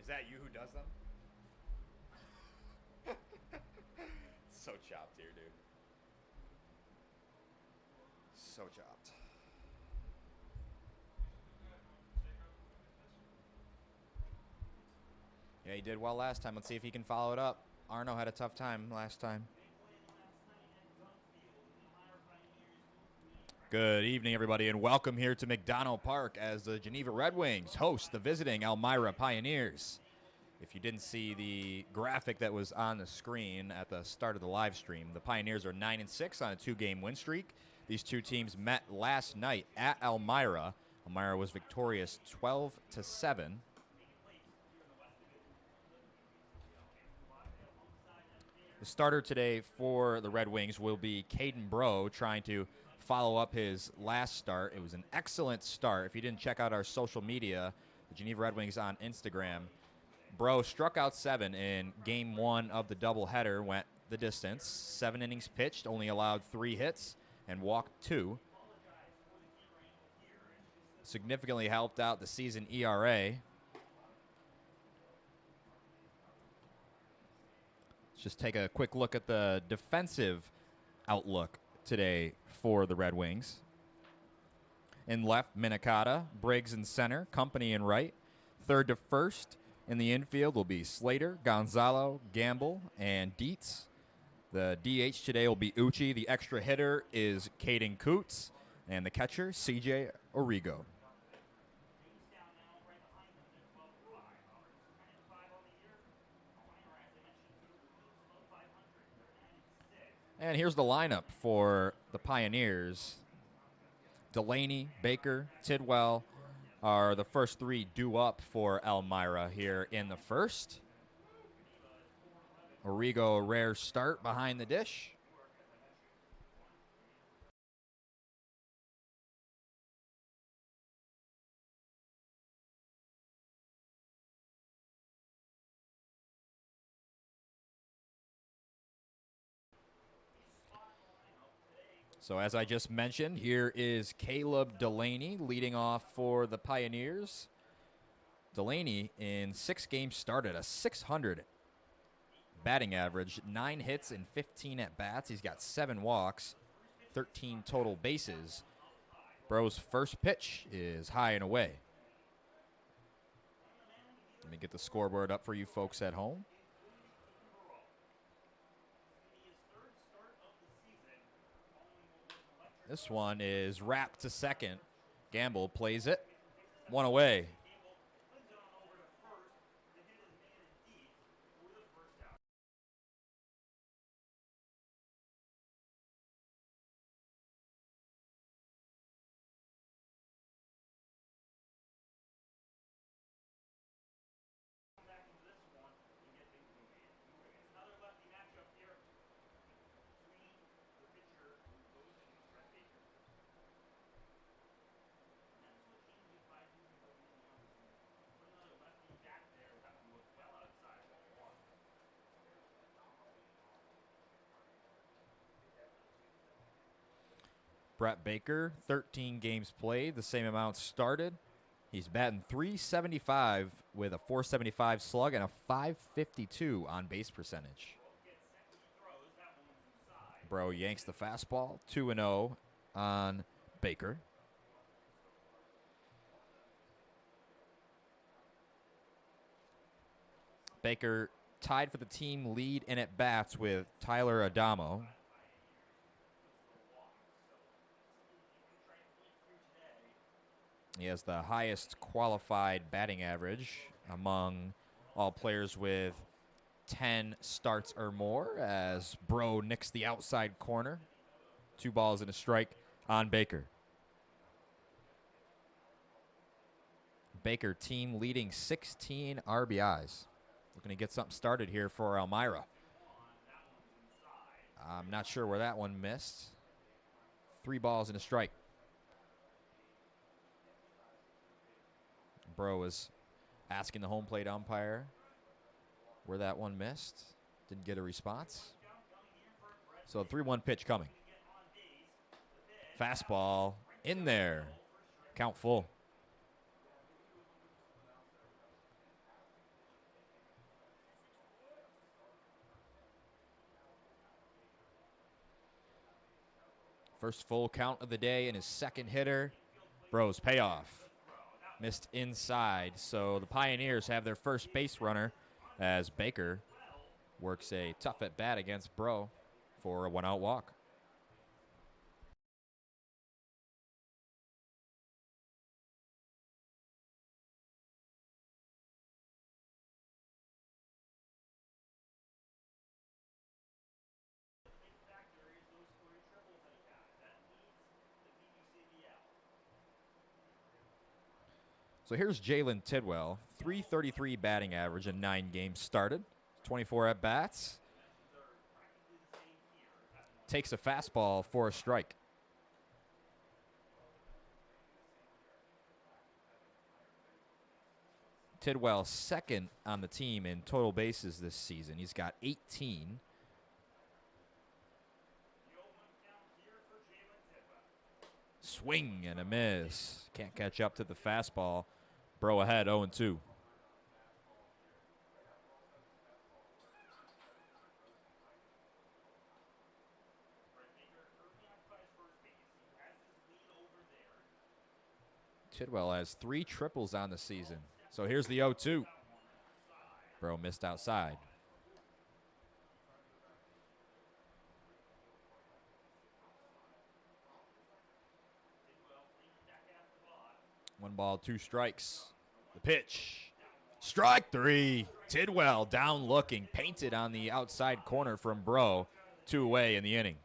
Is that you who does them? It's so chopped here, dude. So chopped. Yeah, he did well last time. Let's see if he can follow it up. Arno had a tough time last time. Good evening, everybody, and welcome here to McDonough Park as the Geneva Redwings host the visiting Elmira Pioneers. If you didn't see the graphic that was on the screen at the start of the live stream, the Pioneers are 9-6 on a two-game win streak. These two teams met last night at Elmira. Elmira was victorious 12-7. The starter today for the Red Wings will be Caden Bro, trying to follow up his last start. It was an excellent start. If you didn't check out our social media, the Geneva Red Wings on Instagram, Bro struck out 7 in game 1 of the doubleheader, went the distance. 7 innings pitched, only allowed 3 hits, and walked 2. Significantly helped out the season ERA. Let's just take a quick look at the defensive outlook today for the Red Wings. In left, Minicata, Briggs in center, Company in right. Third to first in the infield will be Slater, Gonzalo, Gamble, and Dietz. The DH today will be Uchi. The extra hitter is Caden Coots. And the catcher, CJ Origo. And here's the lineup for the Pioneers. Delaney, Baker, Tidwell are the first 3 due up for Elmira here in the first. Origo, a rare start behind the dish. So as I just mentioned, here is Caleb Delaney leading off for the Pioneers. Delaney in 6 games started, a .600 batting average, 9 hits and 15 at-bats. He's got 7 walks, 13 total bases. Bro's first pitch is high and away. Let me get the scoreboard up for you folks at home. This one is wrapped to second. Gamble plays it. 1 away. Brett Baker, 13 games played, the same amount started. He's batting .375 with a .475 slug and a .552 on base percentage. Bro yanks the fastball, 2-0 on Baker. Baker tied for the team lead in at-bats with Tyler Adamo. He has the highest qualified batting average among all players with 10 starts or more as Bro nicks the outside corner. 2 balls and a strike on Baker. Baker team leading 16 RBIs. Looking to get something started here for Elmira. I'm not sure where that one missed. 3 balls and a strike. Bro was asking the home plate umpire where that one missed. Didn't get a response. So 3-1 pitch coming. Fastball in there. Count full. First full count of the day and his second hitter. Bro's payoff. Missed inside, so the Pioneers have their first base runner as Baker works a tough at bat against Bro for a 1-out walk. So here's Jalen Tidwell, 333 batting average in 9 games started, 24 at bats. Takes a fastball for a strike. Tidwell second on the team in total bases this season. He's got 18. Swing and a miss. Can't catch up to the fastball. Bro ahead 0-2. Tidwell has 3 triples on the season. So here's the 0-2. Bro missed outside. One ball, 2 strikes. The pitch. Strike 3. Tidwell down looking. Painted on the outside corner from Bro. 2 away in the inning.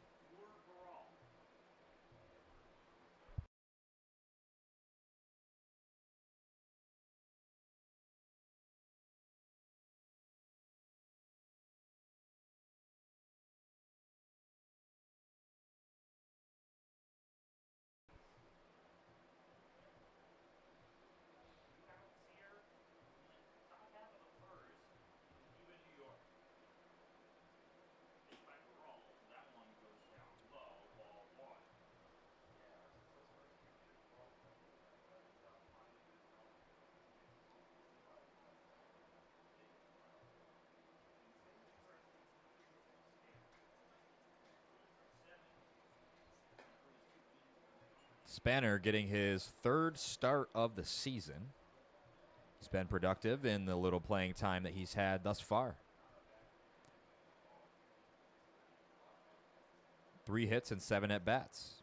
Spanner getting his 3rd start of the season. He's been productive in the little playing time that he's had thus far. 3 hits and 7 at bats.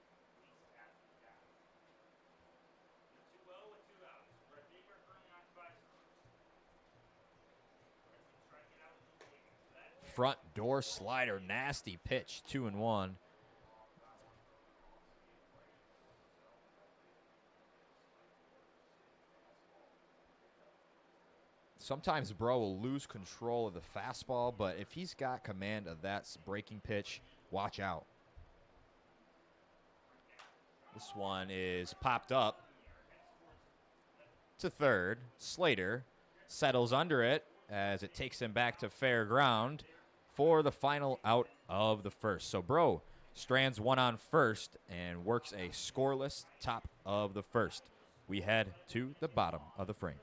Front door slider, nasty pitch, 2-1. Sometimes Bro will lose control of the fastball, but if he's got command of that breaking pitch, watch out. This one is popped up to third. Slater settles under it as it takes him back to fair ground for the final out of the first. So Bro strands one on first and works a scoreless top of the first. We head to the bottom of the frame.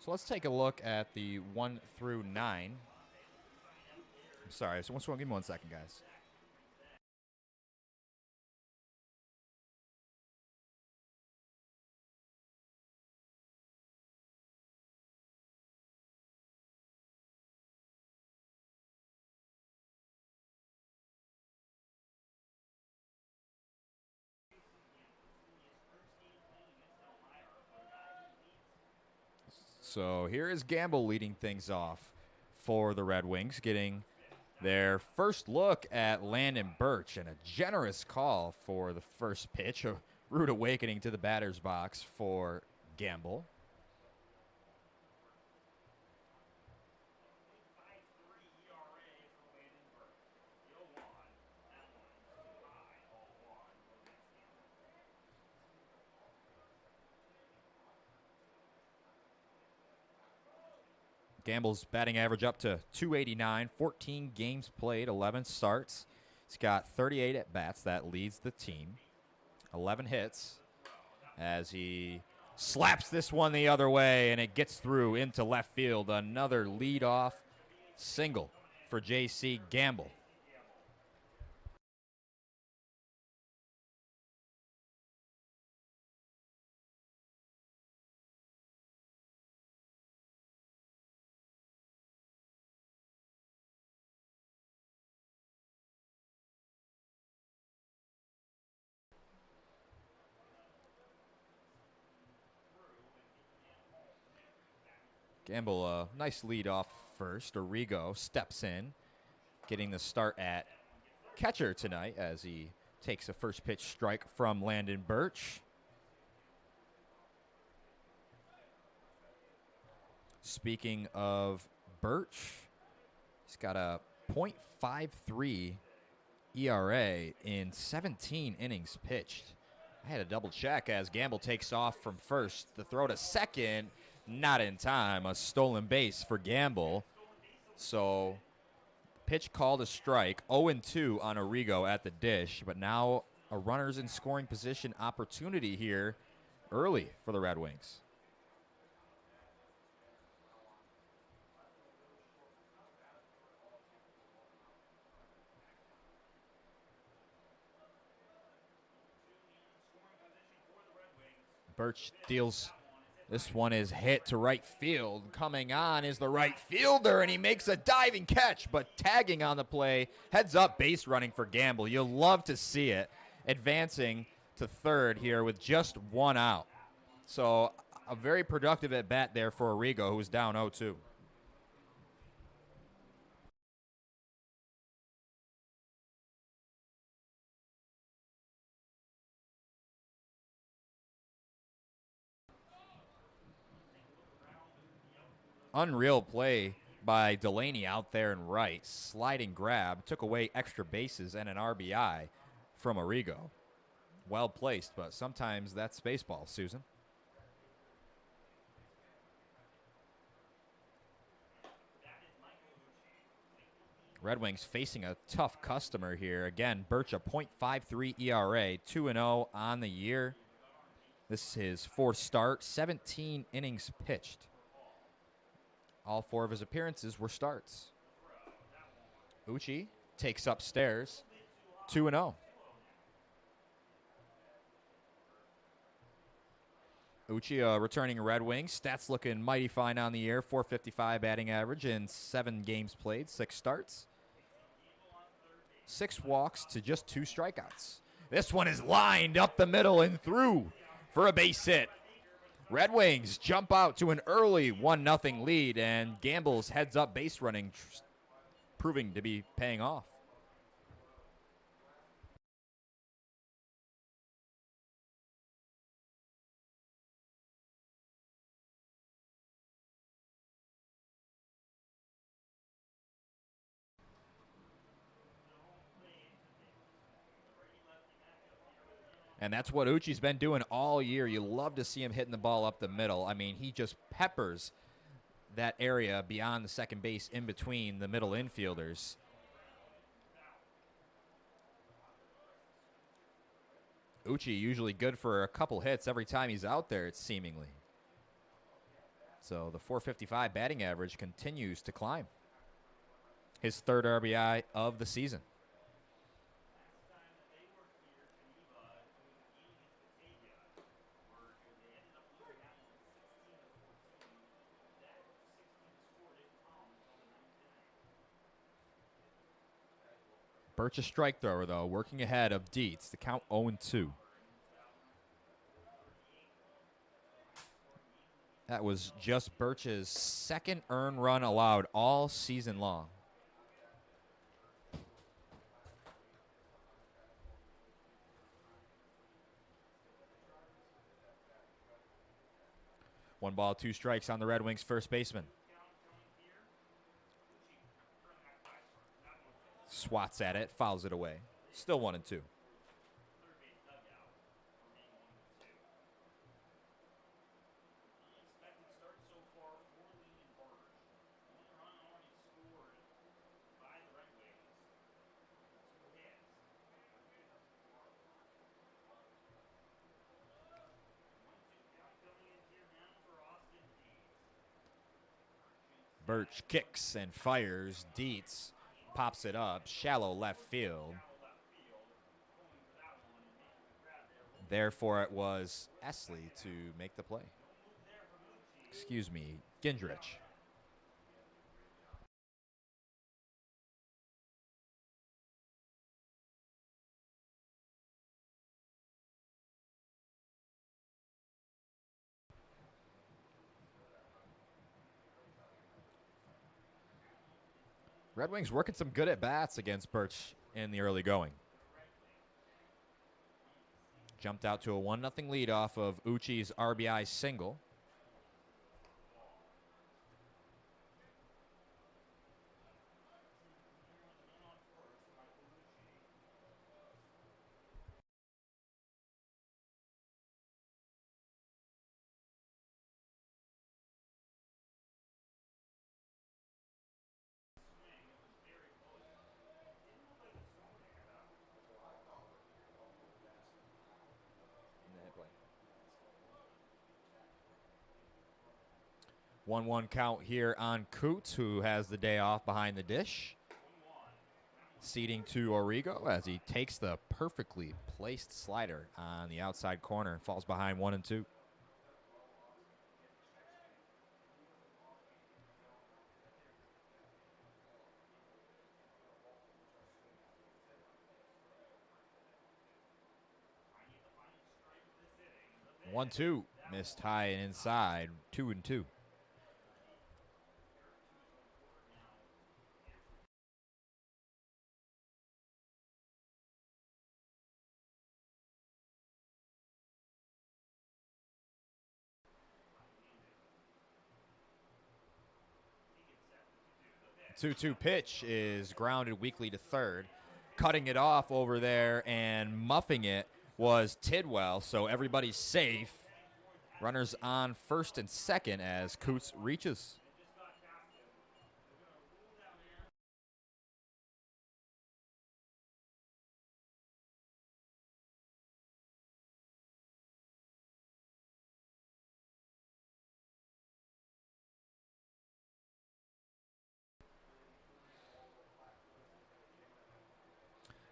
So let's take a look at the 1 through 9. I'm sorry, so give me 1 second, guys. So here is Gamble leading things off for the Red Wings, getting their first look at Landon Birch, and a generous call for the first pitch. A rude awakening to the batter's box for Gamble. Gamble's batting average up to .289, 14 games played, 11 starts. He's got 38 at-bats. That leads the team. 11 hits as he slaps this one the other way, and it gets through into left field. Another leadoff single for J.C. Gamble. Gamble, a nice lead off first. Arrigo steps in, getting the start at catcher tonight as he takes a first pitch strike from Landon Birch. Speaking of Birch, he's got a .53 ERA in 17 innings pitched. I had a double check as Gamble takes off from first. The throw to second, not in time. A stolen base for Gamble. So pitch called a strike. 0-2 on Arrigo at the dish. But now a runner's in scoring position opportunity here early for the Red Wings. Birch deals. This one is hit to right field. Coming on is the right fielder, and he makes a diving catch, but tagging on the play. Heads up base running for Gamble. You'll love to see it. Advancing to third here with just one out. So a very productive at bat there for Arrigo, who's down 0-2. Unreal play by Delaney out there in right. Sliding grab, took away extra bases and an RBI from Arrigo. Well placed, but sometimes that's baseball, Susan. Red Wings facing a tough customer here. Again, Birch a .53 ERA, 2-0 on the year. This is his fourth start, 17 innings pitched. All 4 of his appearances were starts. Uchi takes upstairs, 2-0. Uchi, returning Red Wings. Stats looking mighty fine on the year. .455 batting average in 7 games played, 6 starts. 6 walks to just 2 strikeouts. This one is lined up the middle and through for a base hit. Red Wings jump out to an early 1-0 lead, and Gamble's heads-up base running proving to be paying off. And that's what Uchi's been doing all year. You love to see him hitting the ball up the middle. I mean, he just peppers that area beyond the second base in between the middle infielders. Uchi usually good for a couple hits every time he's out there, it's seemingly. So the .455 batting average continues to climb. His third RBI of the season. Birch a strike thrower, though, working ahead of Dietz. The count 0-2. That was just Birch's second earned run allowed all season long. One ball, two strikes on the Red Wings first baseman. Swats at it, fouls it away. Still 1-2. Birch kicks and fires. Dietz pops it up. Shallow left field. Therefore, it was Esley to make the play. Excuse me, Gingrich. Red Wings working some good at-bats against Birch in the early going. Jumped out to a 1-0 lead off of Uchi's RBI single. One count here on Coots, who has the day off behind the dish. Ceding to Origo as he takes the perfectly placed slider on the outside corner and falls behind 1-2. One, two, missed high and inside, 2-2. The 2-2 pitch is grounded weakly to third. Cutting it off over there and muffing it was Tidwell, so everybody's safe. Runners on first and second as Coots reaches.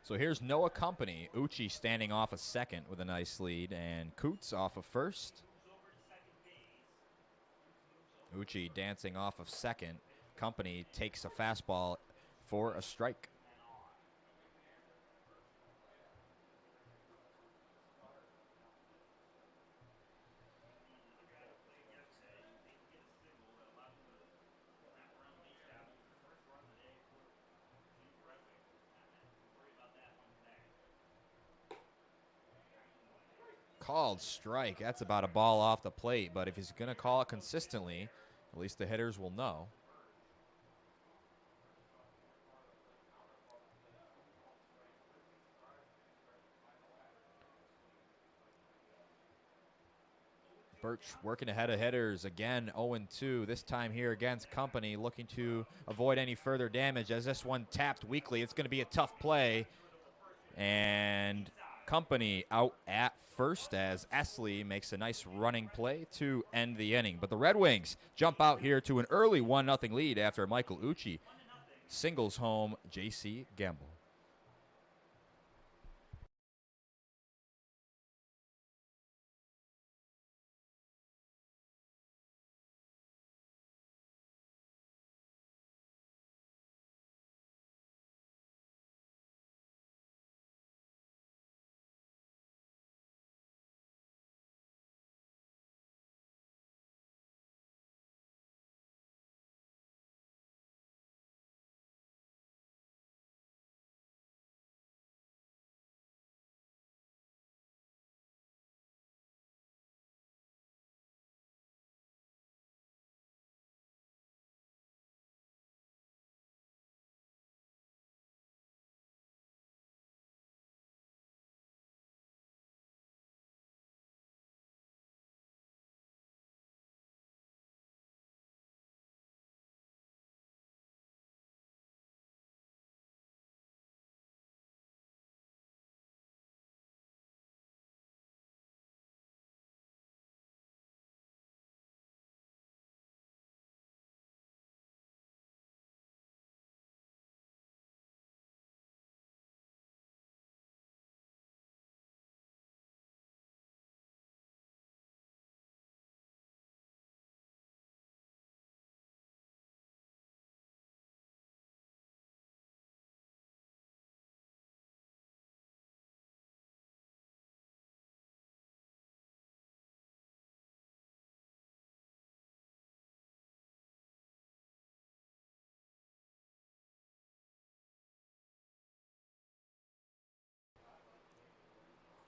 So here's Noah Company. Uchi standing off a second with a nice lead, and Coots off of first. Uchi dancing off of second. Company takes a fastball for a strike. Called strike. That's about a ball off the plate, but if he's going to call it consistently, at least the hitters will know. Birch working ahead of hitters again, 0-2. This time here against Company, looking to avoid any further damage as this one tapped weakly. It's going to be a tough play, and Company out at first as Esley makes a nice running play to end the inning. But the Red Wings jump out here to an early 1-0 lead after Michael Ucci singles home J.C. Gamble.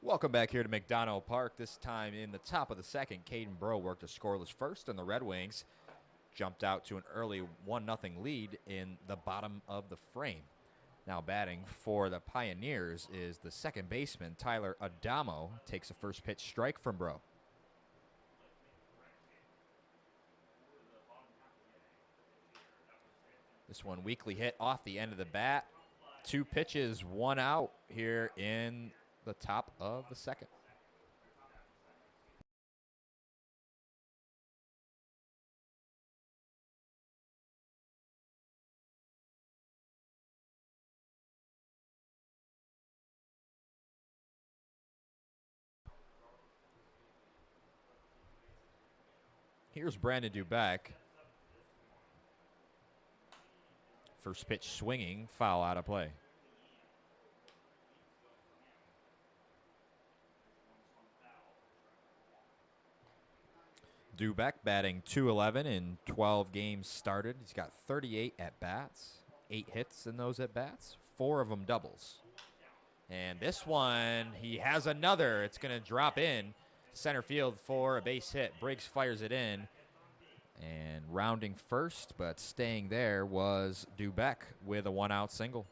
Welcome back here to McDonough Park. This time in the top of the second, Caden Bro worked a scoreless first, and the Red Wings jumped out to an early 1-0 lead in the bottom of the frame. Now batting for the Pioneers is the second baseman, Tyler Adamo, takes a first pitch strike from Bro. This one weakly hit off the end of the bat. 2 pitches, 1 out here in the top of the second. Here's Brandon Dubeck. First pitch swinging, foul out of play. Dubeck batting .211 in 12 games started. He's got 38 at-bats, 8 hits in those at-bats, 4 of them doubles. And this one, he has another. It's going to drop in center field for a base hit. Briggs fires it in. And rounding first, but staying there, was Dubeck with a 1-out single.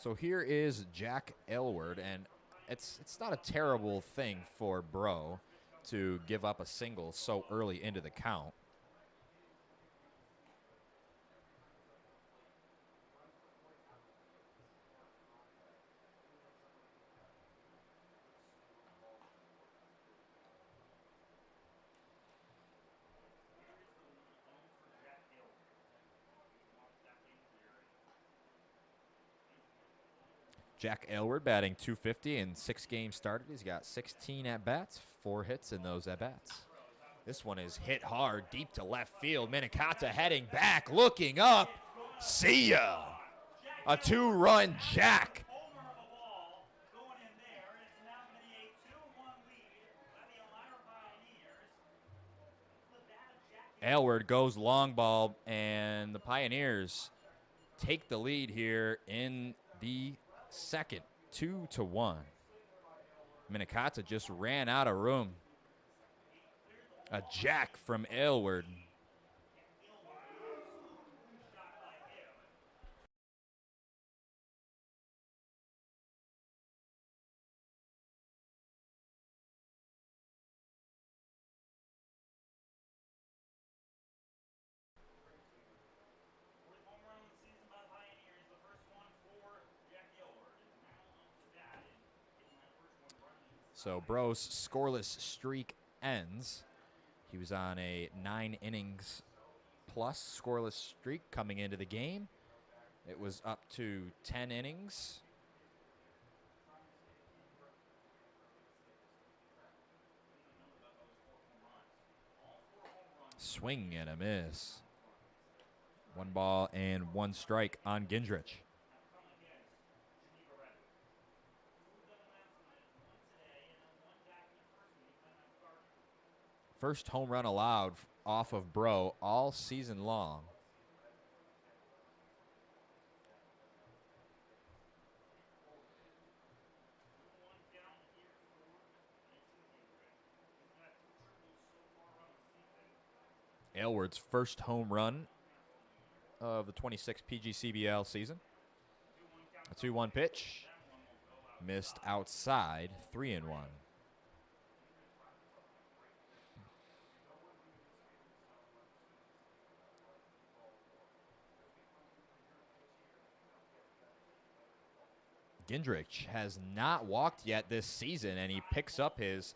So here is Jack Aylward, and it's not a terrible thing for Bro to give up a single so early into the count. Jack Aylward batting .250 in 6 games started. He's got 16 at-bats, 4 hits in those at-bats. This one is hit hard, deep to left field. Minikata heading back, looking up. See ya! A 2-run jack. Aylward goes long ball, and the Pioneers take the lead here in the second, 2-1. Minikata just ran out of room. A jack from Aylward. So Bro's scoreless streak ends. He was on a 9 innings plus scoreless streak coming into the game. It was up to 10 innings. Swing and a miss. 1 ball and 1 strike on Gendrich. First home run allowed off of Bro all season long. Aylward's first home run of the 26 PGCBL season. A 2-1 pitch. Missed outside, 3-1. Gendrich has not walked yet this season, and he picks up his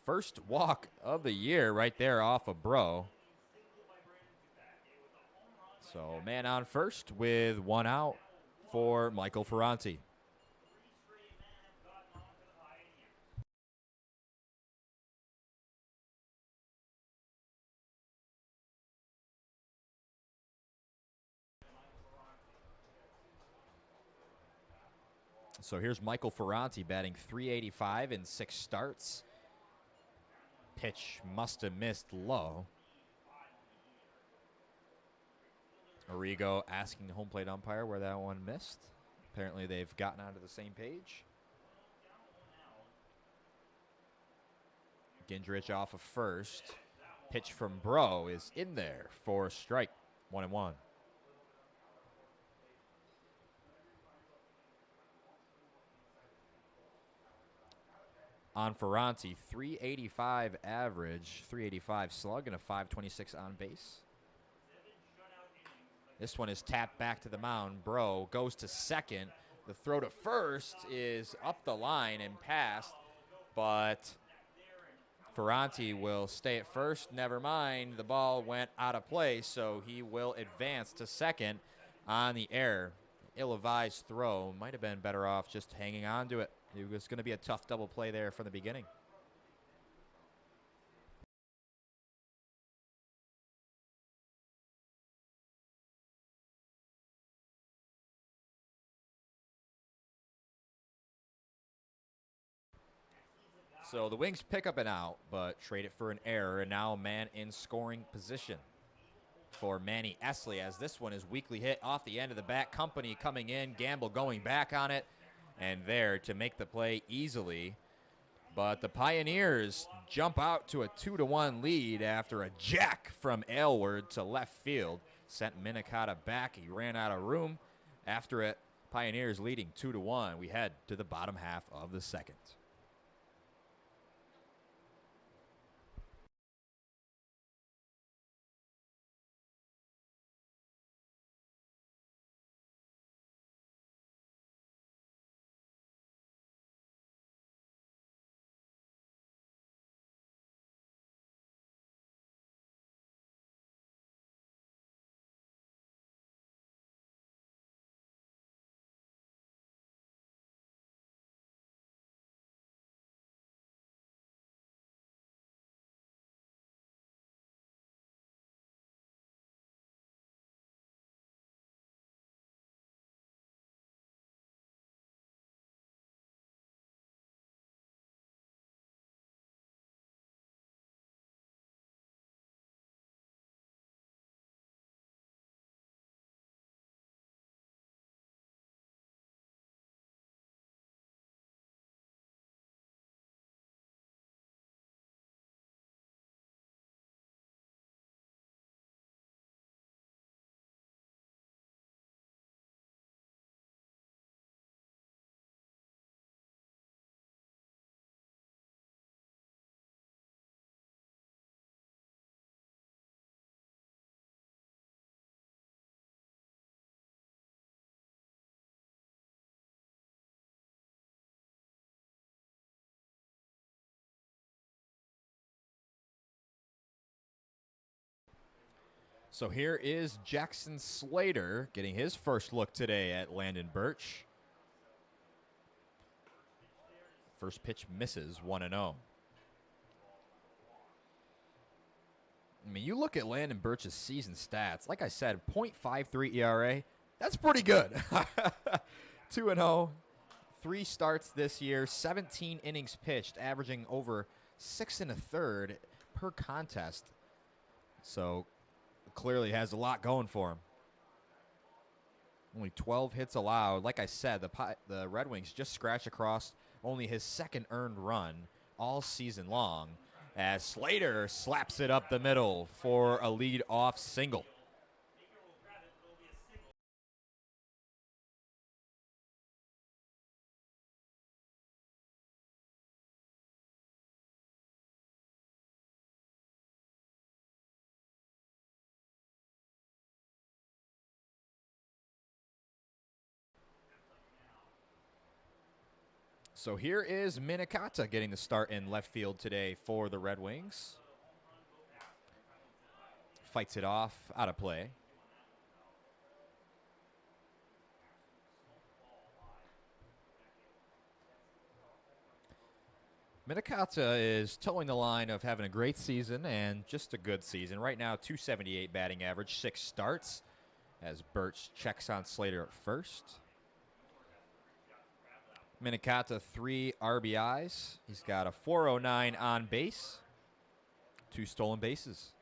first walk of the year right there off of Bro. So man on first with 1 out for Michael Ferranti. So here's Michael Ferranti batting .385 in 6 starts. Pitch must have missed low. Arrigo asking the home plate umpire where that one missed. Apparently they've gotten onto the same page. Gendrich off of first. Pitch from Bro is in there for a strike. 1-1. On Ferranti, .385 average, .385 slug, and a .526 on base. This one is tapped back to the mound. Bro goes to second. The throw to first is up the line and past, but Ferranti will stay at first. Never mind, the ball went out of play, so he will advance to second on the error. Ill-advised throw. Might have been better off just hanging on to it. It was going to be a tough double play there from the beginning. So the Wings pick up an out, but trade it for an error, and now a man in scoring position for Manny Esley, as this one is weakly hit off the end of the bat. Company coming in, Gamble going back on it, and there to make the play easily. But the Pioneers jump out to a 2-1 lead after a jack from Aylward to left field. Sent Minicata back. He ran out of room. After it, Pioneers leading 2-1. We head to the bottom half of the second. So here is Jackson Slater getting his first look today at Landon Birch. First pitch misses, 1-0. I mean, you look at Landon Birch's season stats. Like I said, .53 ERA. That's pretty good. 2-0. 3 starts this year, 17 innings pitched, averaging over 6 1/3 per contest. So clearly has a lot going for him. Only 12 hits allowed. Like I said, the Red Wings just scratched across only his second earned run all season long as Slater slaps it up the middle for a lead-off single. So here is Minikata getting the start in left field today for the Red Wings. Fights it off, out of play. Minikata is towing the line of having a great season and just a good season. Right now, .278 batting average, 6 starts, as Birch checks on Slater at first. Minikata, 3 RBIs. He's got a .409 on base, 2 stolen bases.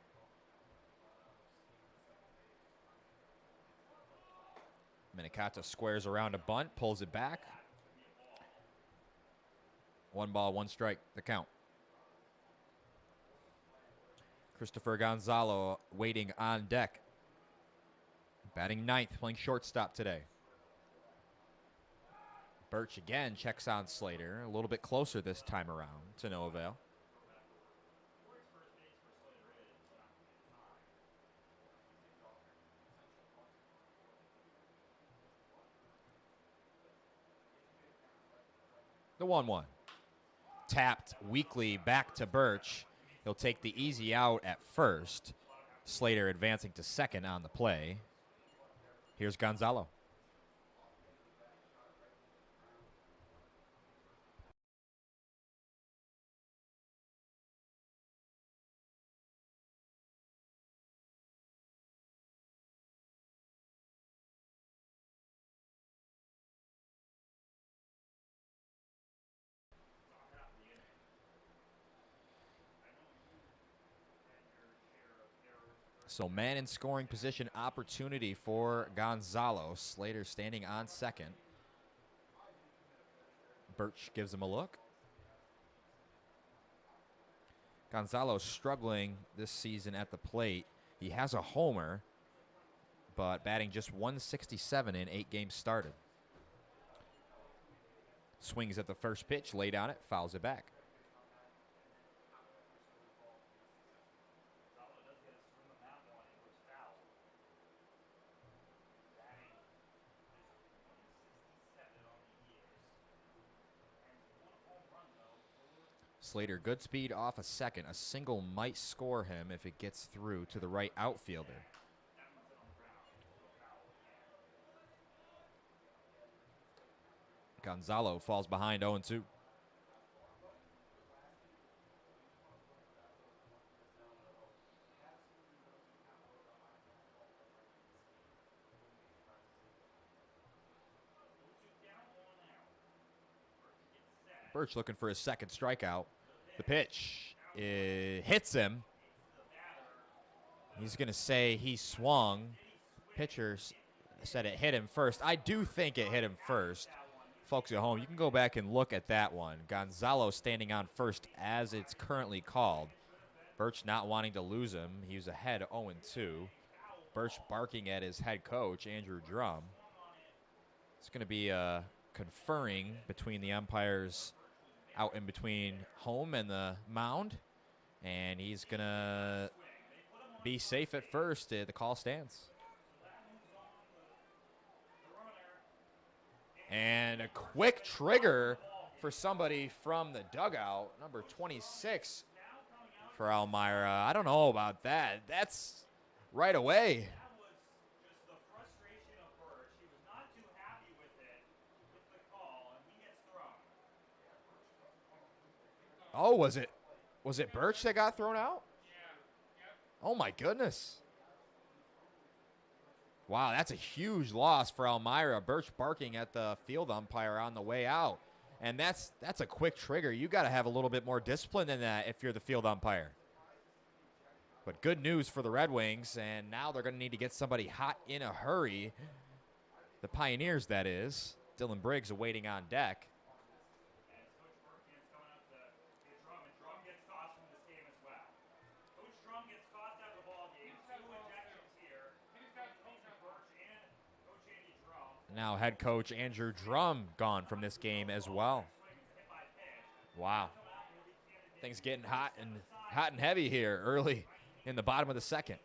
Minikata squares around a bunt, pulls it back. 1 ball, 1 strike, the count. Christopher Gonzalo waiting on deck. Batting ninth, playing shortstop today. Birch again checks on Slater. A little bit closer this time around, to no avail. The 1-1. Tapped weakly back to Birch. He'll take the easy out at first. Slater advancing to second on the play. Here's Gonzalo. So man in scoring position opportunity for Gonzalo. Slater standing on second. Birch gives him a look. Gonzalo struggling this season at the plate. He has a homer, but batting just .167 in 8 games started. Swings at the first pitch, laid on it, fouls it back. Slater, good speed off a second. A single might score him if it gets through to the right outfielder. Gonzalo falls behind 0-2. Birch looking for his second strikeout. The pitch hits him. He's going to say he swung. Pitcher said it hit him first. I do think it hit him first. Folks at home, you can go back and look at that one. Gonzalo standing on first as it's currently called. Birch not wanting to lose him. He was ahead 0-2. Birch barking at his head coach, Andrew Drum. It's going to be conferring between the umpires out in between home and the mound. And he's going to be safe at first. The call stands. And a quick trigger for somebody from the dugout. Number 26 for Elmira. I don't know about that. That's right away. That was just the frustration of Birch. He was not too happy with it, with the call, and he gets thrown. Oh, was it Birch that got thrown out? Oh my goodness. Wow, that's a huge loss for Elmira. Birch barking at the field umpire on the way out. And that's a quick trigger. You got to have a little bit more discipline than that if you're the field umpire. But good news for the Red Wings, and now they're going to need to get somebody hot in a hurry. The Pioneers, that is. Dylan Briggs awaiting on deck. And Coach Berkman's coming up to get Drum, and Drum gets tossed from this game as well. Coach Drum gets tossed out of the ball game. 2 ejections here. Coach Birch and Coach Andy Drum. Now head coach Andrew Drum gone from this game as well. Wow. Things getting hot and heavy here early in the bottom of the second.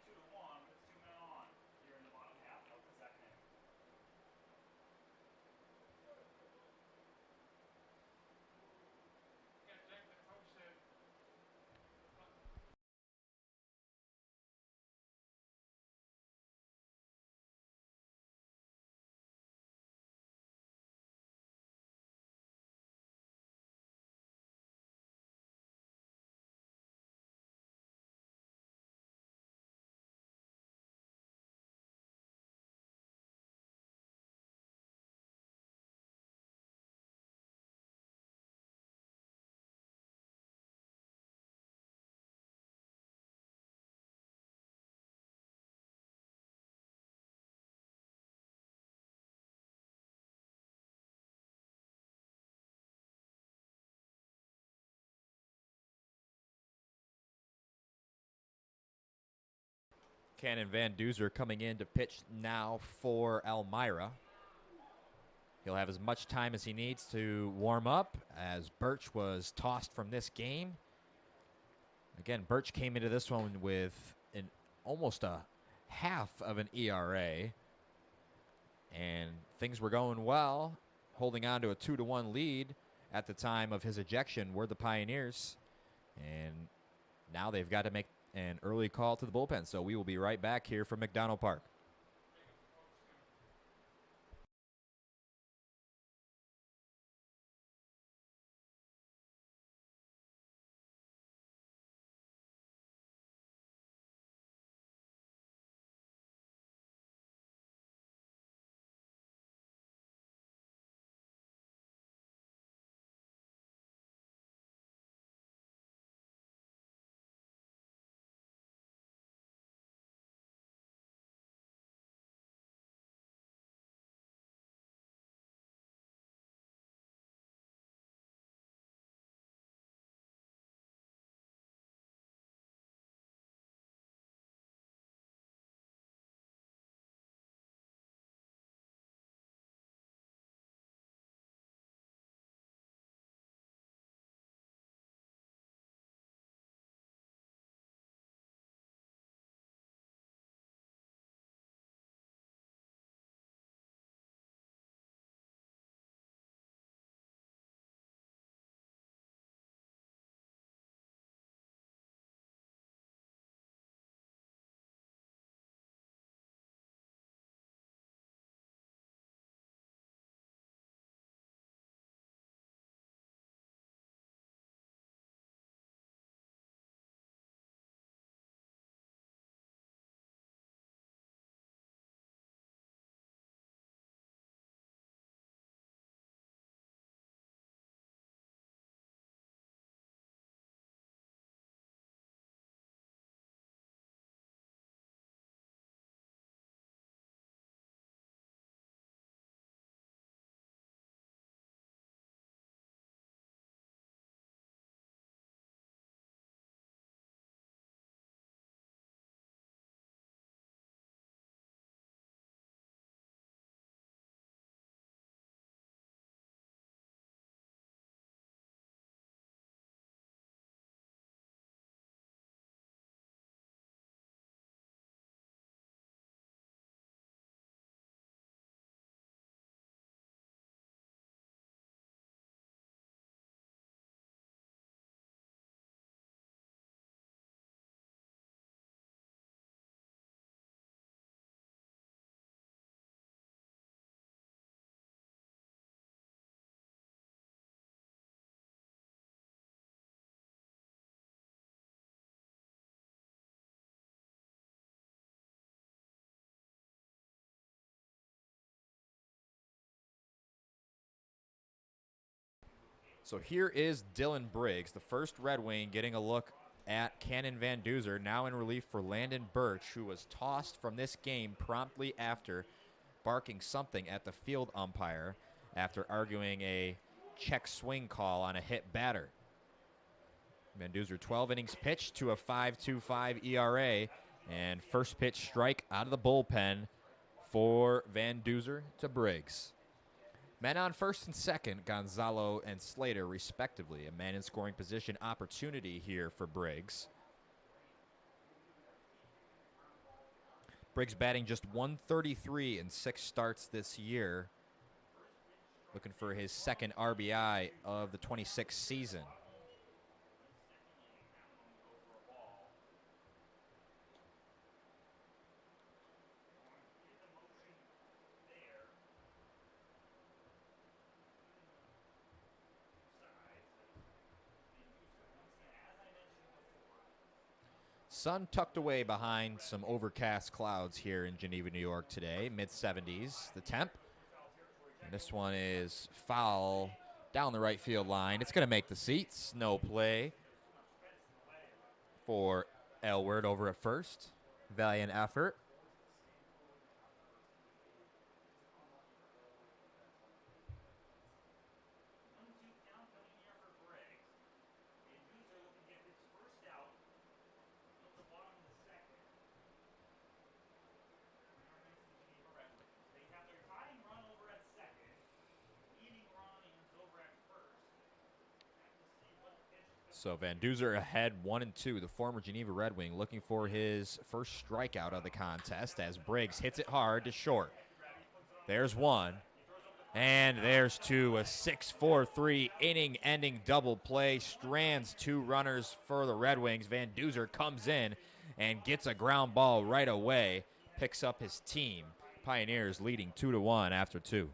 Cannon Van Duzer coming in to pitch now for Elmira. He'll have as much time as he needs to warm up as Birch was tossed from this game. Again, Birch came into this one with almost a half of an ERA. And things were going well, holding on to a 2-1 lead at the time of his ejection were the Pioneers. And now they've got to make an early call to the bullpen. So we will be right back here from McDonough Park. So here is Dylan Briggs, the first Red Wing, getting a look at Cannon Van Duzer, now in relief for Landon Birch, who was tossed from this game promptly after barking something at the field umpire after arguing a check swing call on a hit batter. Van Duzer 12 innings pitched to a 5.25 ERA, and first pitch strike out of the bullpen for Van Duzer to Briggs. Men on first and second, Gonzalo and Slater, respectively. A man in scoring position opportunity here for Briggs. Briggs batting just 133 in 6 starts this year. Looking for his second RBI of the 26th season. Sun tucked away behind some overcast clouds here in Geneva, New York today, mid-70s, the temp. And this one is foul down the right field line. It's going to make the seats. No play for Elward over at first. Valiant effort. So Van Duzer ahead 1-2. The former Geneva Red Wing looking for his first strikeout of the contest as Briggs hits it hard to short. There's one. And there's two. A 6-4-3 inning-ending double play. Strands 2 runners for the Red Wings. Van Duzer comes in and gets a ground ball right away. Picks up his team. Pioneers leading 2-1 after 2.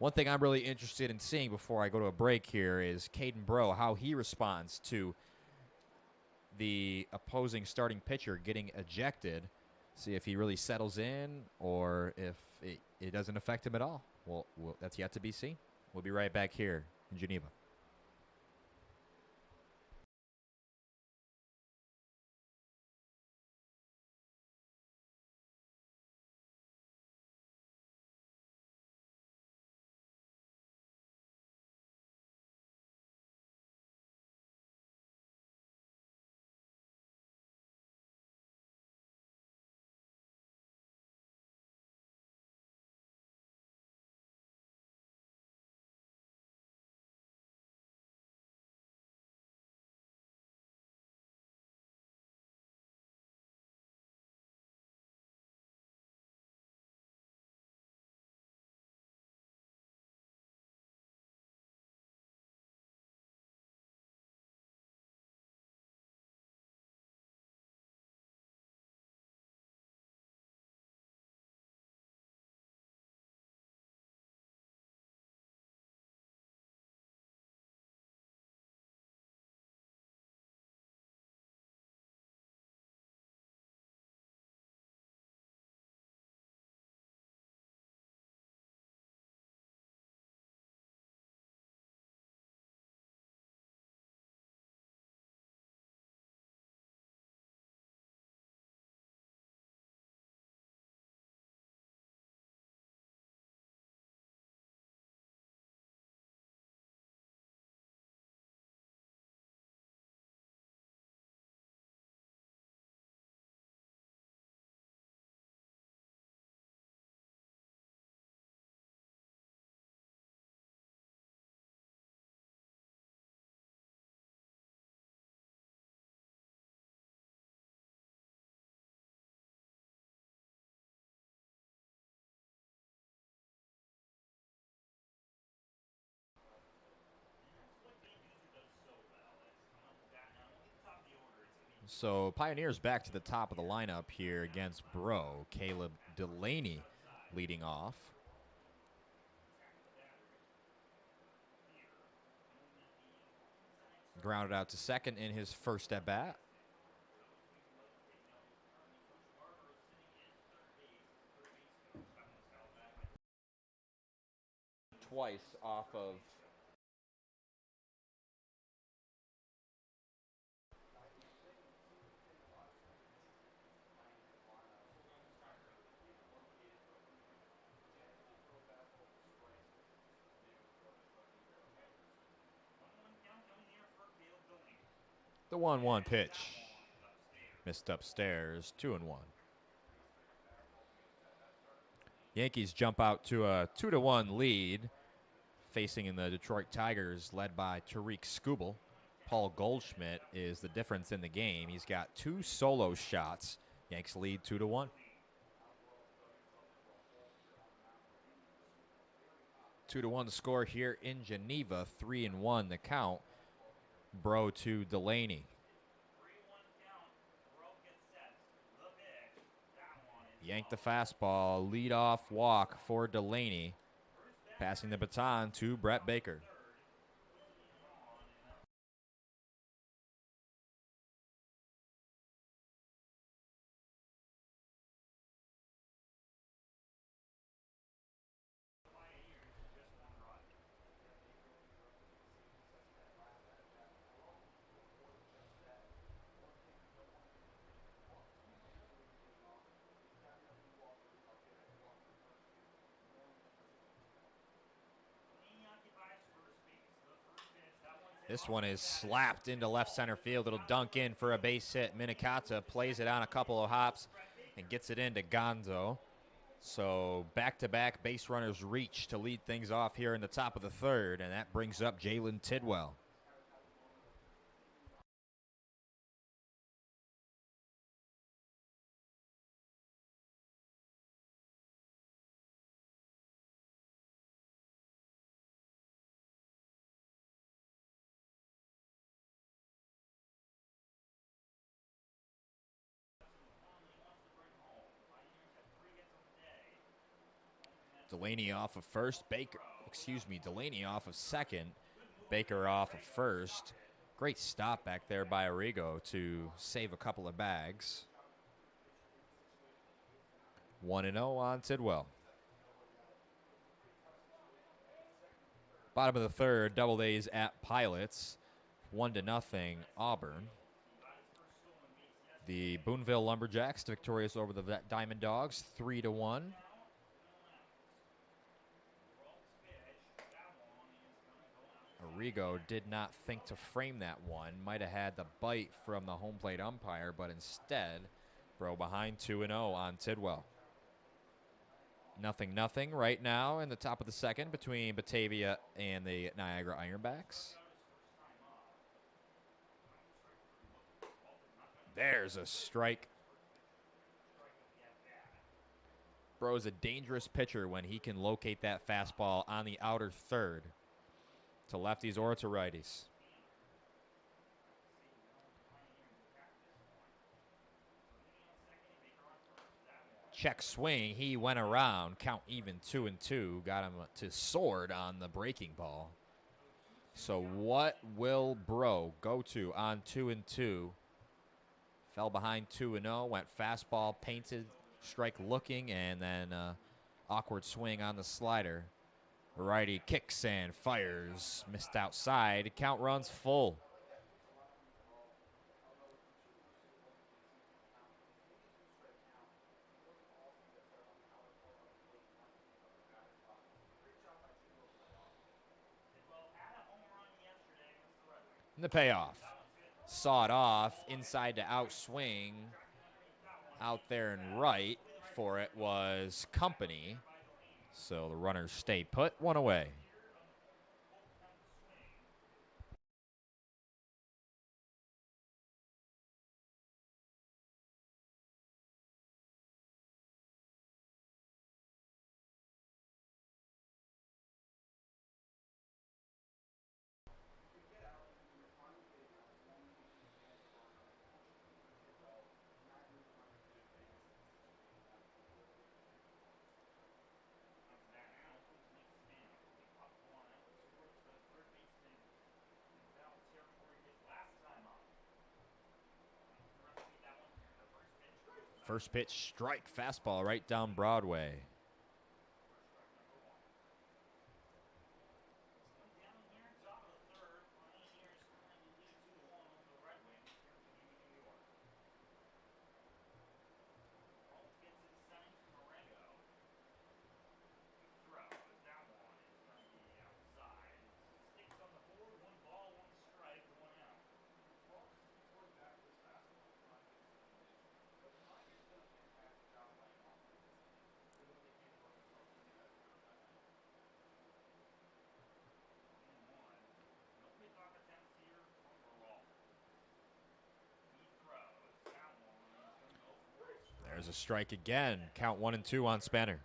One thing I'm really interested in seeing before I go to a break here is Caden Bro, how he responds to the opposing starting pitcher getting ejected. See if he really settles in or if it doesn't affect him at all. Well, that's yet to be seen. We'll be right back here in Geneva. So Pioneers back to the top of the lineup here against Bro. Caleb Delaney leading off. Grounded out to second in his first at bat. Twice off of The 1-1 pitch. That one is upstairs. Missed upstairs. 2-1. Yankees jump out to a 2-1 lead, facing in the Detroit Tigers, led by Tariq Skubal. Paul Goldschmidt is the difference in the game. He's got 2 solo shots. Yanks lead 2-1. 2-1 score here in Geneva. 3-1 the count. Bro to Delaney. 3-1 count. Bro gets set. The pitch. That one is Yank the fastball. Lead-off walk for Delaney. Passing the baton to Brett Baker. This one is slapped into left center field. It'll dunk in for a base hit. Minikata plays it on a couple of hops and gets it into Gonzo. So back-to-back base runners reach to lead things off here in the top of the third, and that brings up Jalen Tidwell. Delaney off of first, Delaney off of second, Baker off of first. Great stop back there by Arrigo to save a couple of bags. 1-0 on Tidwell. Bottom of the third, Doubledays at Pilots. 1-0 Auburn. The Boonville Lumberjacks victorious over the Diamond Dogs, 3-1. Arrigo did not think to frame that one. Might have had the bite from the home plate umpire, but instead, Bro behind 2-0 on Tidwell. 0-0 right now in the top of the second between Batavia and the Niagara Ironbacks. There's a strike. Bro's a dangerous pitcher when he can locate that fastball on the outer third to lefties or to righties. Check swing. He went around. Count even 2-2. Got him to sword on the breaking ball. So what will Bro go to on 2-2? Fell behind 2-0. Went fastball, painted, strike looking, and then awkward swing on the slider. Righty kicks and fires. Missed outside. Count runs full. And the payoff. Sawed off. Inside to out swing. Out there and right for it was Company. So the runners stay put. 1 away. First pitch strike, fastball right down Broadway. There's a strike again. Count 1-2 on Spanner.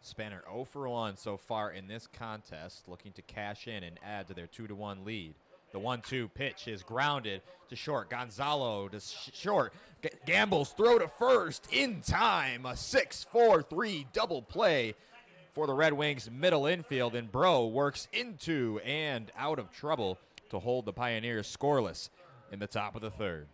Spanner 0 for 1 so far in this contest, looking to cash in and add to their 2-1 lead. The 1-2 pitch is grounded to short. Gonzalo to short. Gamble's throw to first in time. A 6-4-3 double play for the Red Wings middle infield. And Bro works into and out of trouble to hold the Pioneers scoreless in the top of the third.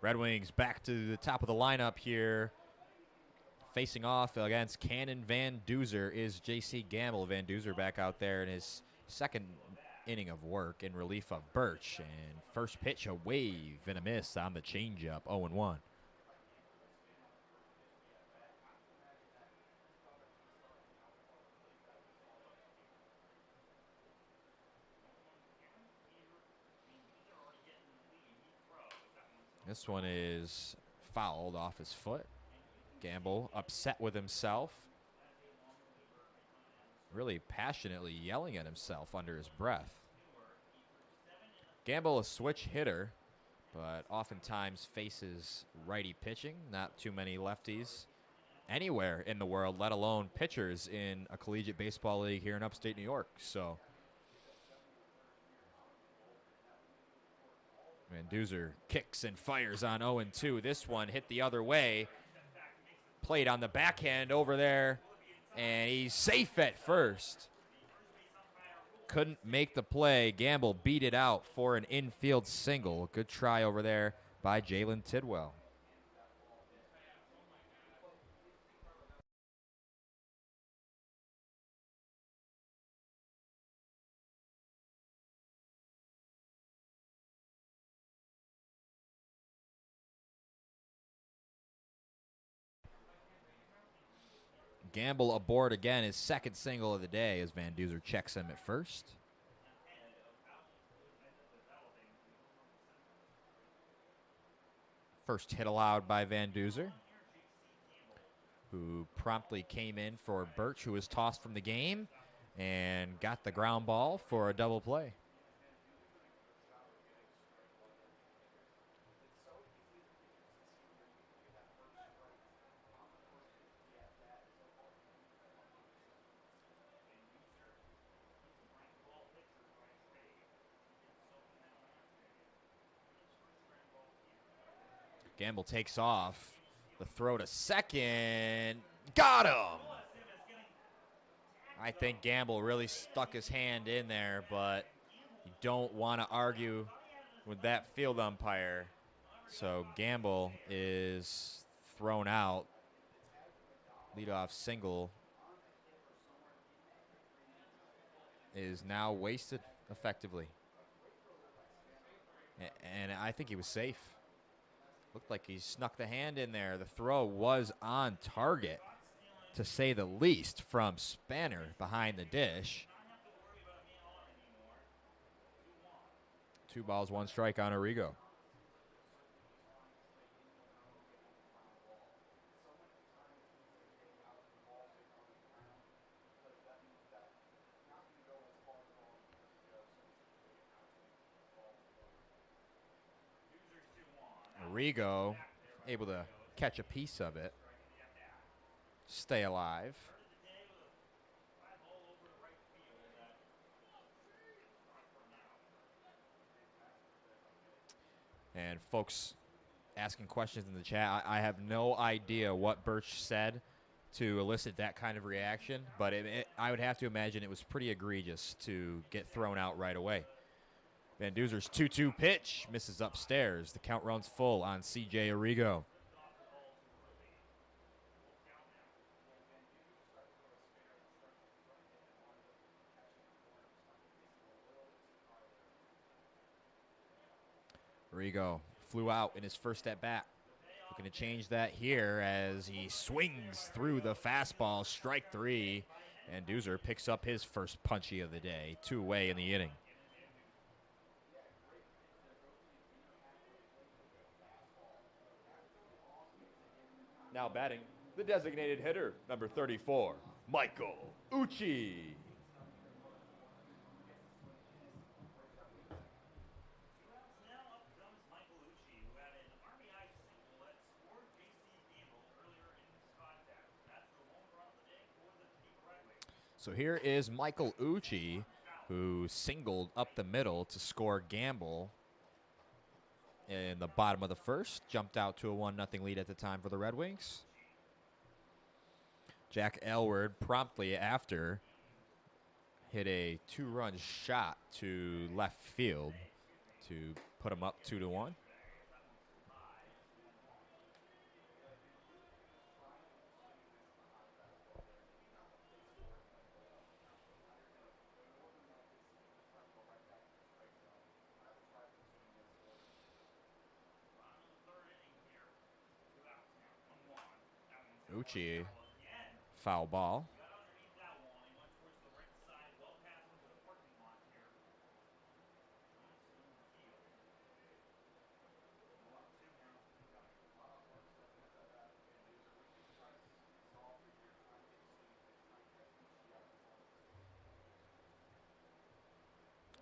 Red Wings back to the top of the lineup here. Facing off against Cannon Van Duzer is J.C. Gamble. Van Duzer back out there in his second inning of work in relief of Birch. And first pitch, a wave and a miss on the changeup, 0-1. This one is fouled off his foot. Gamble upset with himself. Really passionately yelling at himself under his breath. Gamble, a switch hitter, but oftentimes faces righty pitching. Not too many lefties anywhere in the world, let alone pitchers in a collegiate baseball league here in upstate New York. So Van Duzer kicks and fires on 0-2. This one hit the other way. Played on the backhand over there, and he's safe at first. Couldn't make the play. Gamble beat it out for an infield single. Good try over there by Jalen Tidwell. Gamble aboard again, his second single of the day as Van Duzer checks him at first. First hit allowed by Van Duzer, who promptly came in for Birch, who was tossed from the game and got the ground ball for a double play. Gamble takes off. The throw to second. Got him! I think Gamble really stuck his hand in there, but you don't want to argue with that field umpire. So Gamble is thrown out. Leadoff single is now wasted effectively. And I think he was safe. Looked like he snuck the hand in there. The throw was on target, to say the least, from Spanner behind the dish. 2 balls, 1 strike on Arrigo. Arrigo able to catch a piece of it, stay alive. And folks asking questions in the chat, I have no idea what Birch said to elicit that kind of reaction, but I would have to imagine it was pretty egregious to get thrown out right away. Van Duzer's 2-2 pitch misses upstairs. The count runs full on C.J. Arrigo. Arrigo flew out in his first at bat. Looking to change that here as he swings through the fastball, strike 3. And Duzer picks up his first punchy of the day, 2 away in the inning. Now batting, the designated hitter, number 34, Michael Uchi. Now up comes Michael Uchi, who had an RBI single that scored PGCBL earlier in this contest. That's the home run of the day for the Geneva Redwings. So here is Michael Uchi, who singled up the middle to score Gamble in the bottom of the first. Jumped out to a 1-0 lead at the time for the Red Wings. Jack Aylward promptly after hit a 2-run shot to left field to put him up 2-1. Uchi, foul ball.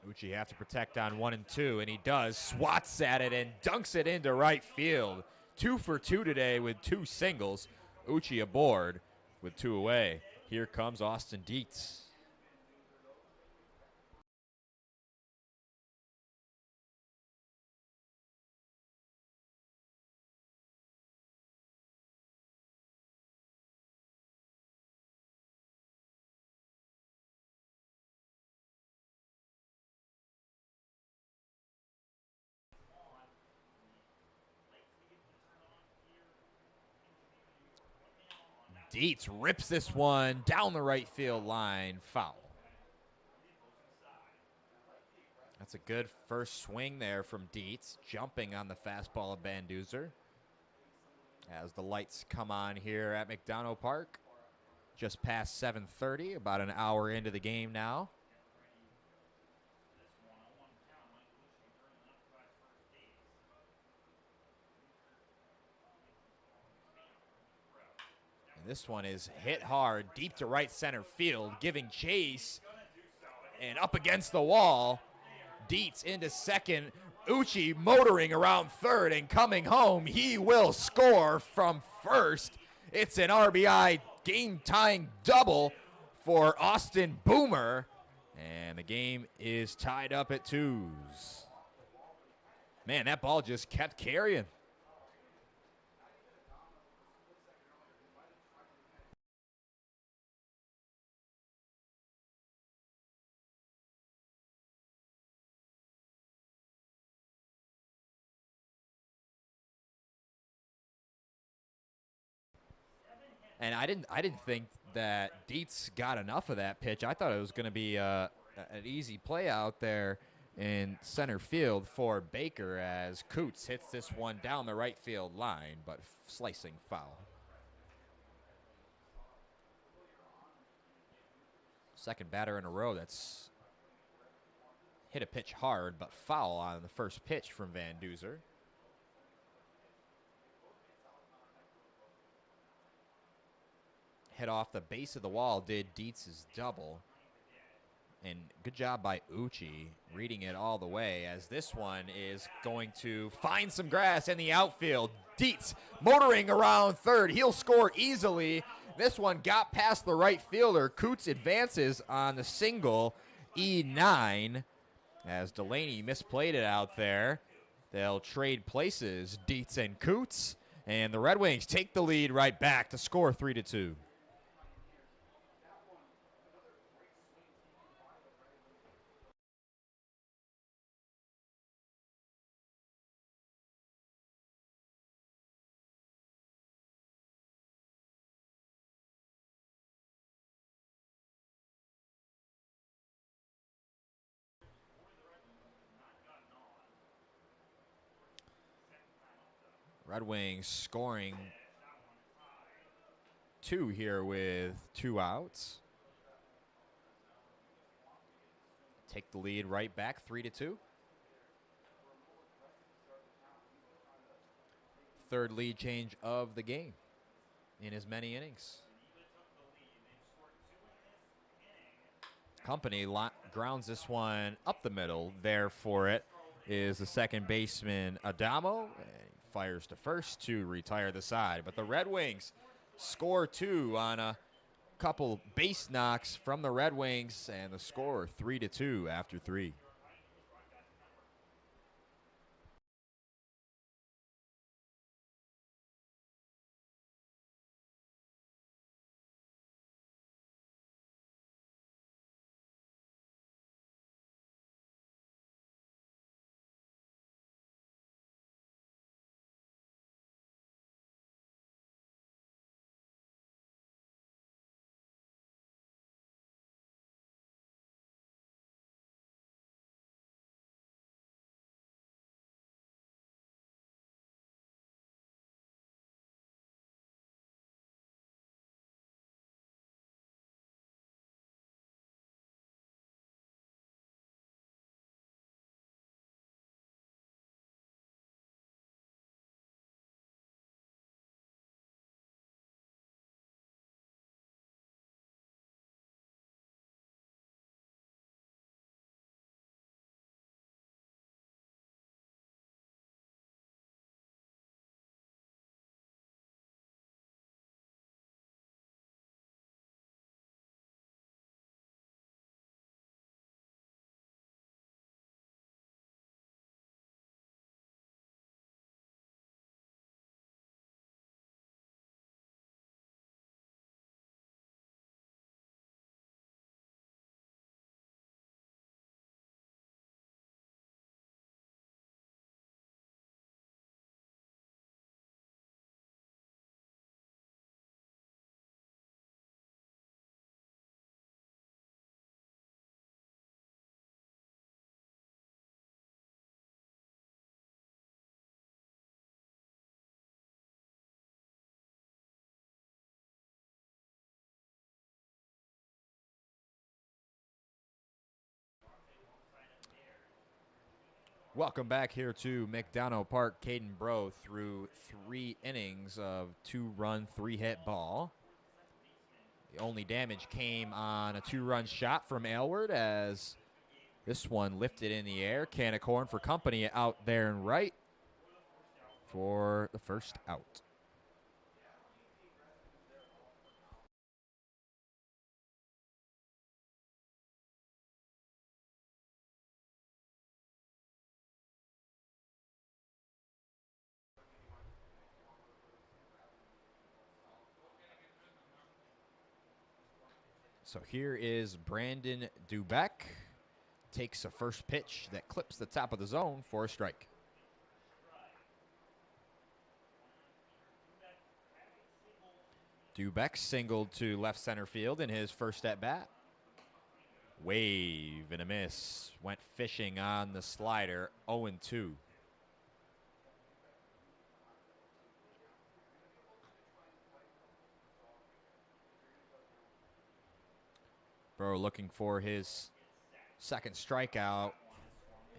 Uchi have to protect on 1 and 2, and he does. Swats at it and dunks it into right field. 2 for 2 today with 2 singles. Uchi aboard with 2 away. Here comes Austin Dietz. Dietz rips this one down the right field line, foul. That's a good first swing there from Dietz, jumping on the fastball of Van Duzer. As the lights come on here at McDonough Park, just past 7:30, about an hour into the game now. This one is hit hard, deep to right center field, giving chase, and up against the wall. Dietz into second. Uchi motoring around third and coming home. He will score from first. It's an RBI game-tying double for Austin Boomer, and the game is tied up at 2s. Man, that ball just kept carrying. And I didn't think that Dietz got enough of that pitch. I thought it was going to be an easy play out there in center field for Baker as Coots hits this one down the right field line, but slicing foul. Second batter in a row that's hit a pitch hard, but foul on the first pitch from Van Duzer. Hit off the base of the wall did Dietz's double. And good job by Uchi reading it all the way, as this one is going to find some grass in the outfield. Dietz motoring around third. He'll score easily. This one got past the right fielder. Coots advances on the single E9 as Delaney misplayed it out there. They'll trade places, Dietz and Coots, and the Red Wings take the lead right back to score 3-2. Red Wings scoring 2 here with 2 outs. Take the lead right back, 3-2. Third lead change of the game in as many innings. Company grounds this one up the middle. There for it is the second baseman Adamo. And fires to first to retire the side. But the Red Wings score 2 on a couple base knocks from the Red Wings, and the score 3-2 after 3. Welcome back here to McDonough Park. Caden Bro through 3 innings of 2-run, 3-hit ball. The only damage came on a 2-run shot from Aylward, as this one lifted in the air. Can of corn for Company out there and right for the first out. So here is Brandon Dubeck. Takes a first pitch that clips the top of the zone for a strike. Dubeck singled to left center field in his first at bat. Wave and a miss. Went fishing on the slider. 0-2. Bro looking for his second strikeout.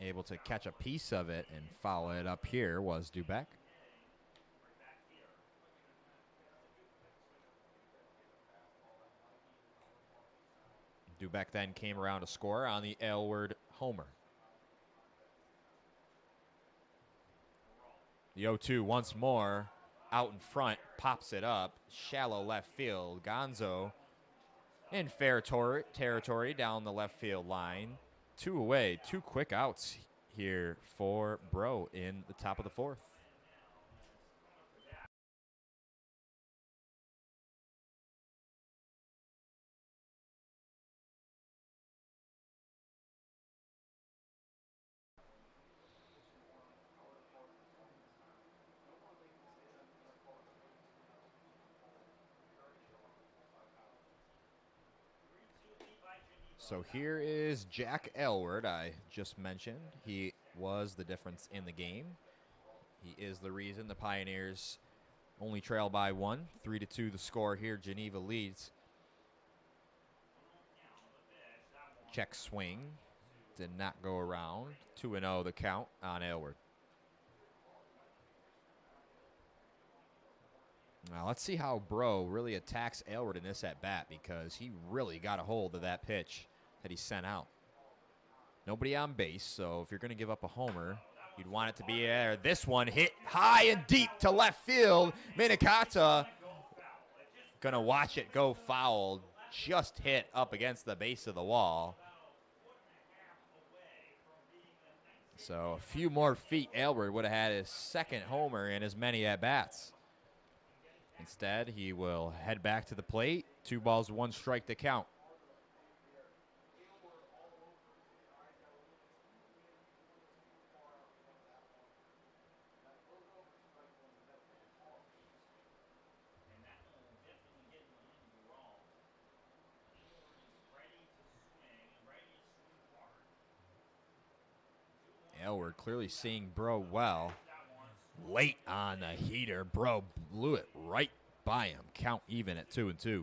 Able to catch a piece of it and foul it up here was Dubeck. Dubeck then came around to score on the Aylward homer. The 0-2 once more. Out in front, pops it up. Shallow left field. Gonzo in fair territory down the left field line. 2 away, 2 quick outs here for Bro in the top of the 4th. So here is Jack Aylward, I just mentioned. He was the difference in the game. He is the reason the Pioneers only trail by 1. 3-2 the score here. Geneva leads. Check swing. Did not go around. 2-0 the count on Aylward. Now let's see how Bro really attacks Aylward in this at-bat, because he really got a hold of that pitch that he sent out. Nobody on base, so if you're going to give up a homer, you'd want it to be there. This one hit high and deep to left field. Minikata going to watch it go foul. Just hit up against the base of the wall. So a few more feet, Aylward would have had his second homer in as many at-bats. Instead, he will head back to the plate. 2 balls, 1 strike to count. Aylward clearly seeing Bro well. Late on the heater, Bro blew it right by him. Count even at 2-2.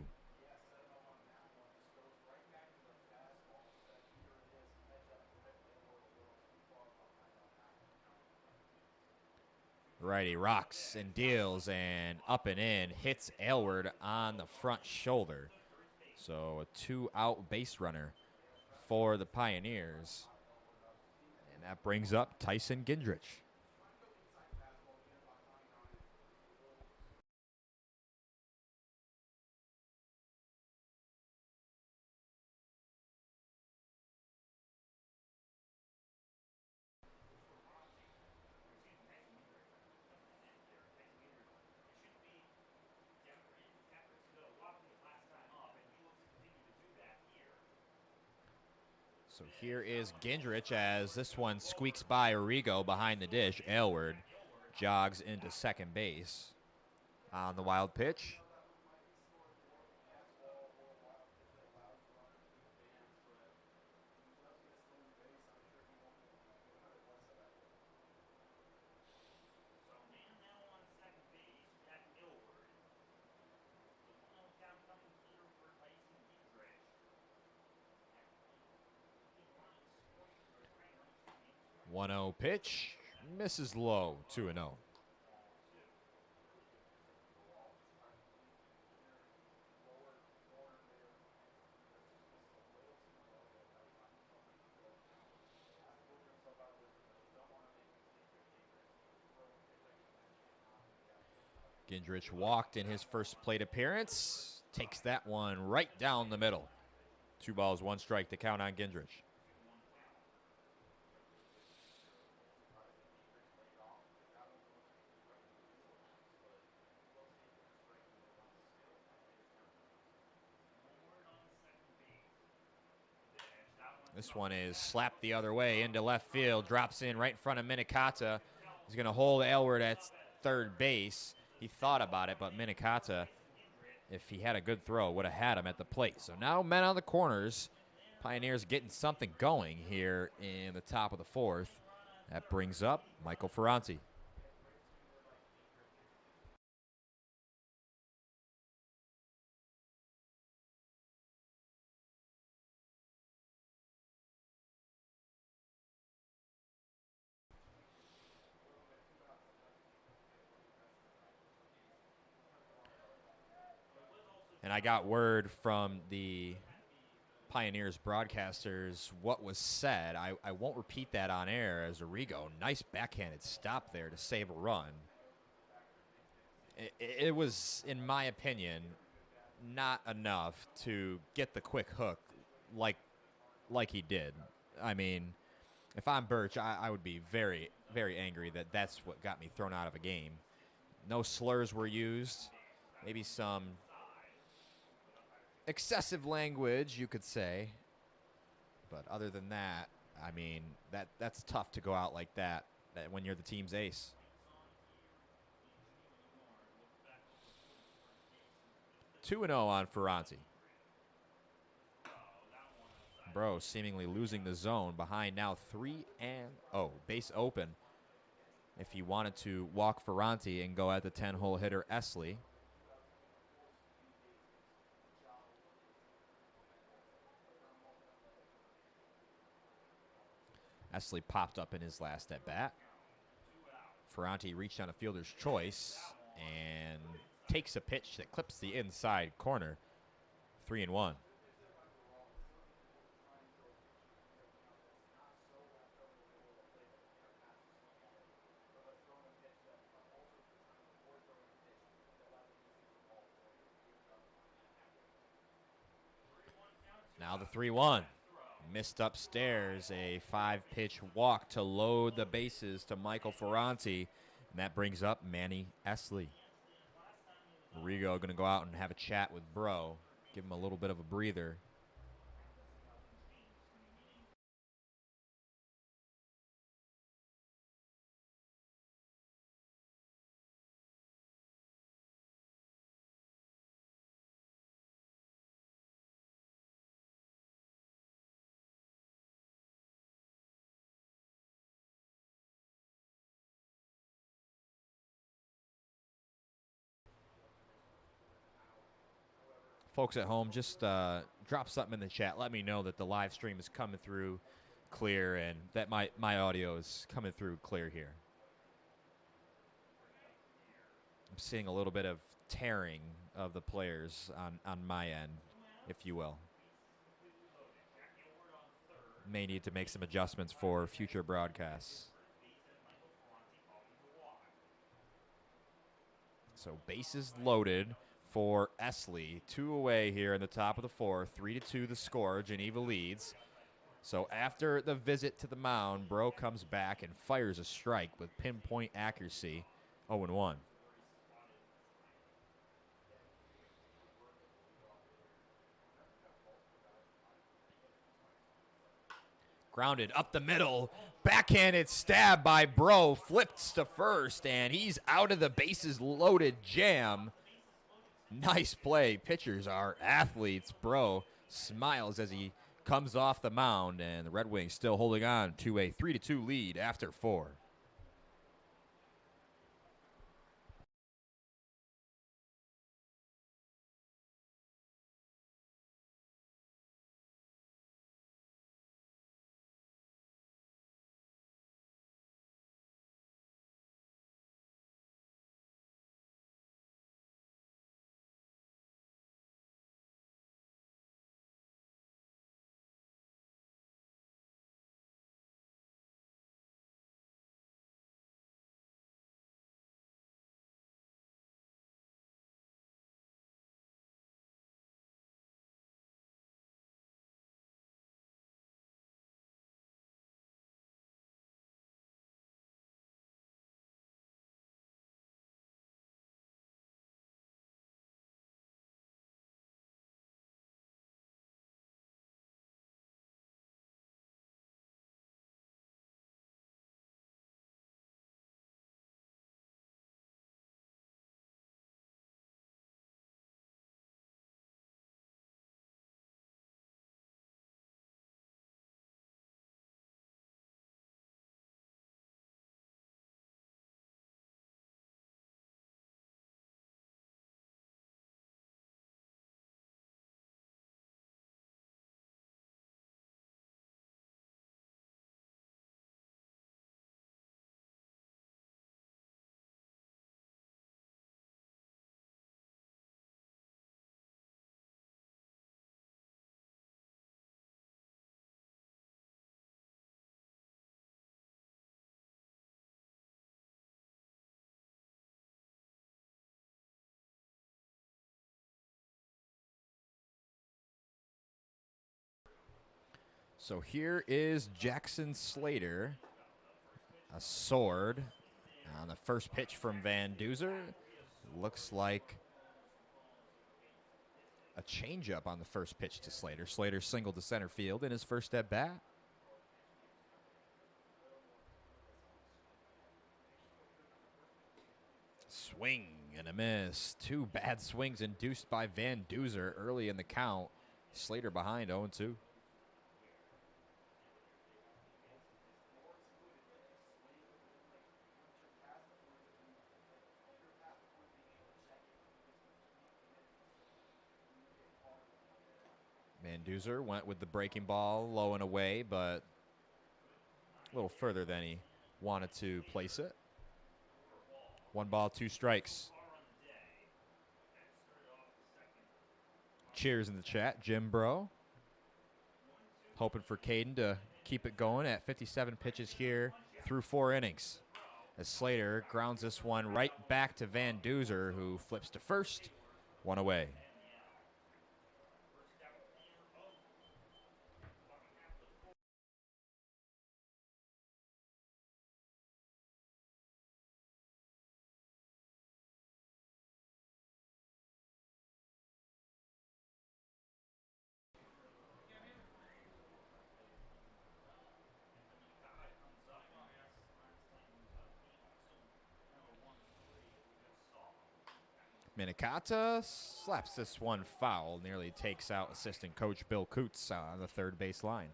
Righty rocks and deals and up and in. Hits Aylward on the front shoulder. So a 2-out base runner for the Pioneers. And that brings up Tyson Gindrich. So here is Gindrich as this one squeaks by Arrigo behind the dish. Aylward jogs into second base on the wild pitch. One 1-0 pitch, misses low, 2-0. Gindrich walked in his first plate appearance. Takes that one right down the middle. 2 balls, 1 strike to count on Gindrich. This one is slapped the other way into left field. Drops in right in front of Minikata. He's going to hold Aylward at third base. He thought about it, but Minikata if he had a good throw, would have had him at the plate. So now men on the corners. Pioneers getting something going here in the top of the fourth. That brings up Michael Ferranti. And I got word from the Pioneers broadcasters what was said. I won't repeat that on air as Arrigo. Nice backhanded stop there to save a run. It was, in my opinion, not enough to get the quick hook like he did. I mean, if I'm Birch, I would be very, very angry that that's what got me thrown out of a game. No slurs were used. Maybe some excessive language, you could say. But other than that, I mean, that's tough to go out like that when you're the team's ace. 2-0 on Ferranti. Bro seemingly losing the zone behind now 3-0. Base open. If he wanted to walk Ferranti and go at the 10-hole hitter Esley. Esley popped up in his last at bat. Ferranti reached on a fielder's choice and takes a pitch that clips the inside corner. 3-1. Now the 3-1. Missed upstairs, a 5-pitch walk to load the bases to Michael Ferranti, and that brings up Manny Esley. Arrigo going to go out and have a chat with Bro, give him a little bit of a breather. Folks at home, just drop something in the chat. Let me know that the live stream is coming through clear and that my audio is coming through clear here. I'm seeing a little bit of tearing of the players on my end, if you will. May need to make some adjustments for future broadcasts. So bases loaded for Esley. 2 away here in the top of the fourth. 3-2 the score. Geneva leads. So after the visit to the mound, Bro comes back and fires a strike with pinpoint accuracy. 0-1. Grounded up the middle. Backhanded stab by Bro. Flips to first, and he's out of the bases loaded jam. Nice play. Pitchers are athletes. Bro smiles as he comes off the mound, and the Red Wings still holding on to a 3-2 lead after 4. So here is Jackson Slater. A sword on the first pitch from Van Duzer. Looks like a changeup on the first pitch to Slater. Slater singled to center field in his first at bat. Swing and a miss. Two bad swings induced by Van Duzer early in the count. Slater behind 0-2. Van Duzer went with the breaking ball low and away, but a little further than he wanted to place it. 1 ball, 2 strikes. Cheers in the chat, Jim Bro. Hoping for Caden to keep it going at 57 pitches here through 4 innings. As Slater grounds this one right back to Van Duzer, who flips to first, 1 away. Minikata slaps this one foul, nearly takes out assistant coach Bill Coots on the third base line.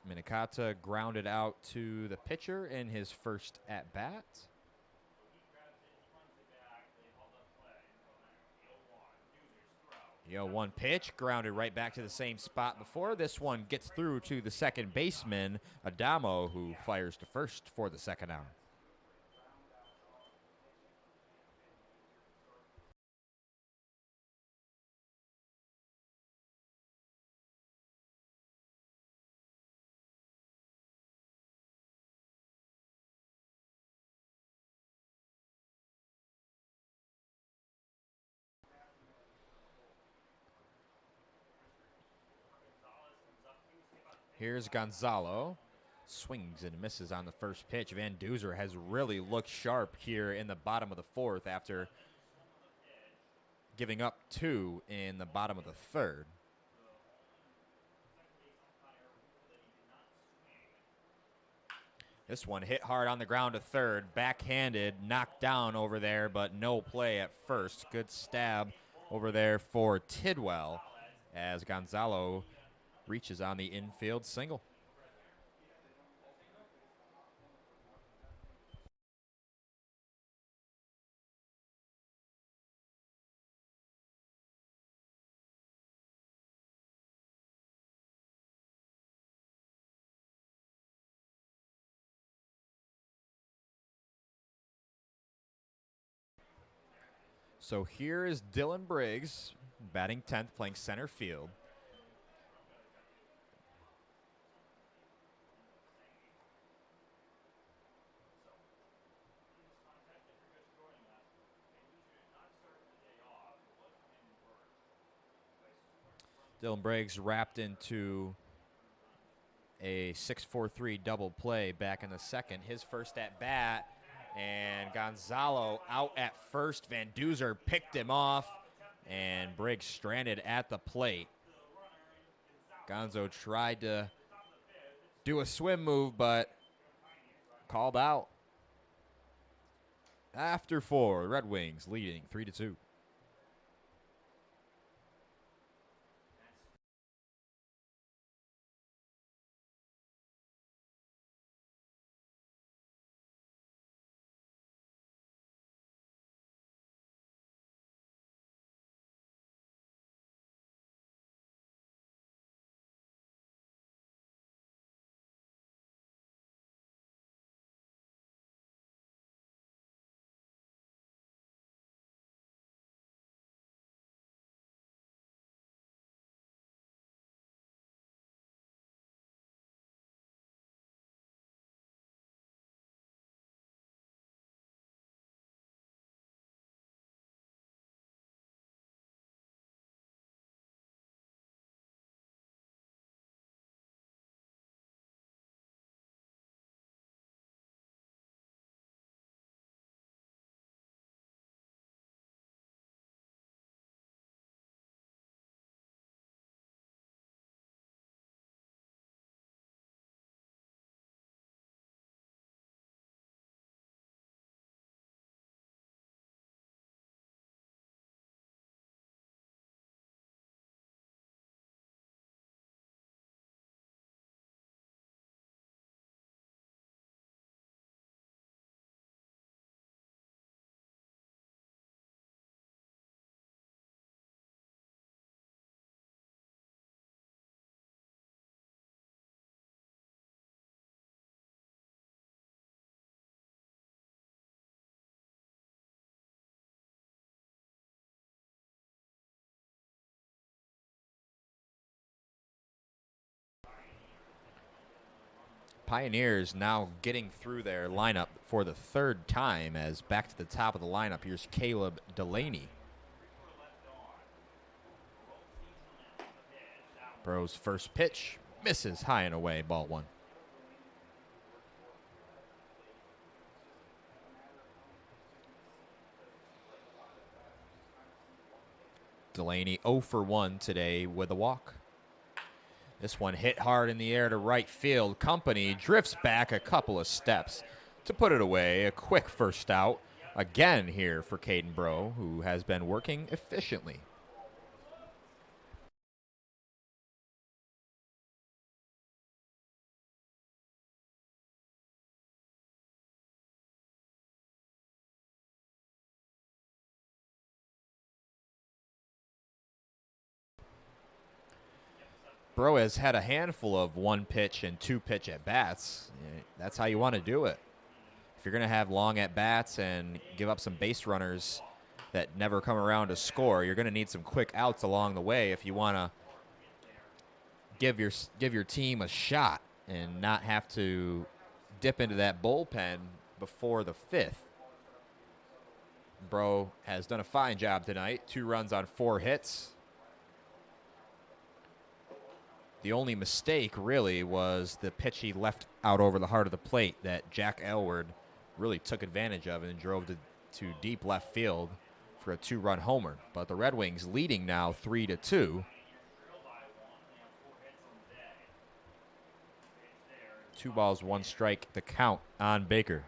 Minikata grounded out to the pitcher in his first at bat. The 0-1 pitch, grounded right back to the same spot before. This one gets through to the second baseman, Adamo, who fires to first for the second out. Here's Gonzalo. Swings and misses on the first pitch. Van Duzer has really looked sharp here in the bottom of the fourth after giving up 2 in the bottom of the third. This one hit hard on the ground to third. Backhanded, knocked down over there, but no play at first. Good stab over there for Tidwell as Gonzalo reaches on the infield single. So here is Dylan Briggs, batting 10th, playing center field. Dylan Briggs wrapped into a 6-4-3 double play back in the second. His first at bat, and Gonzalo out at first. Van Duzer picked him off, and Briggs stranded at the plate. Gonzo tried to do a swim move, but called out. After 4, Red Wings leading 3-2. Pioneers now getting through their lineup for the third time, as back to the top of the lineup, here's Caleb Delaney. Bro's first pitch misses high and away, ball one. Delaney 0 for 1 today with a walk. This one hit hard in the air to right field. Company drifts back a couple of steps to put it away. A quick first out again here for Caden Bro, who has been working efficiently. Bro has had a handful of 1 pitch and 2 pitch at bats. That's how you want to do it. If you're going to have long at bats and give up some base runners that never come around to score, you're going to need some quick outs along the way if you want to give your team a shot and not have to dip into that bullpen before the 5th. Bro has done a fine job tonight. 2 runs on 4 hits. The only mistake, really, was the pitch he left out over the heart of the plate that Jack Elward really took advantage of and drove to deep left field for a 2-run homer. But the Red Wings leading now 3-2. 2 balls, 1 strike, the count on Baker.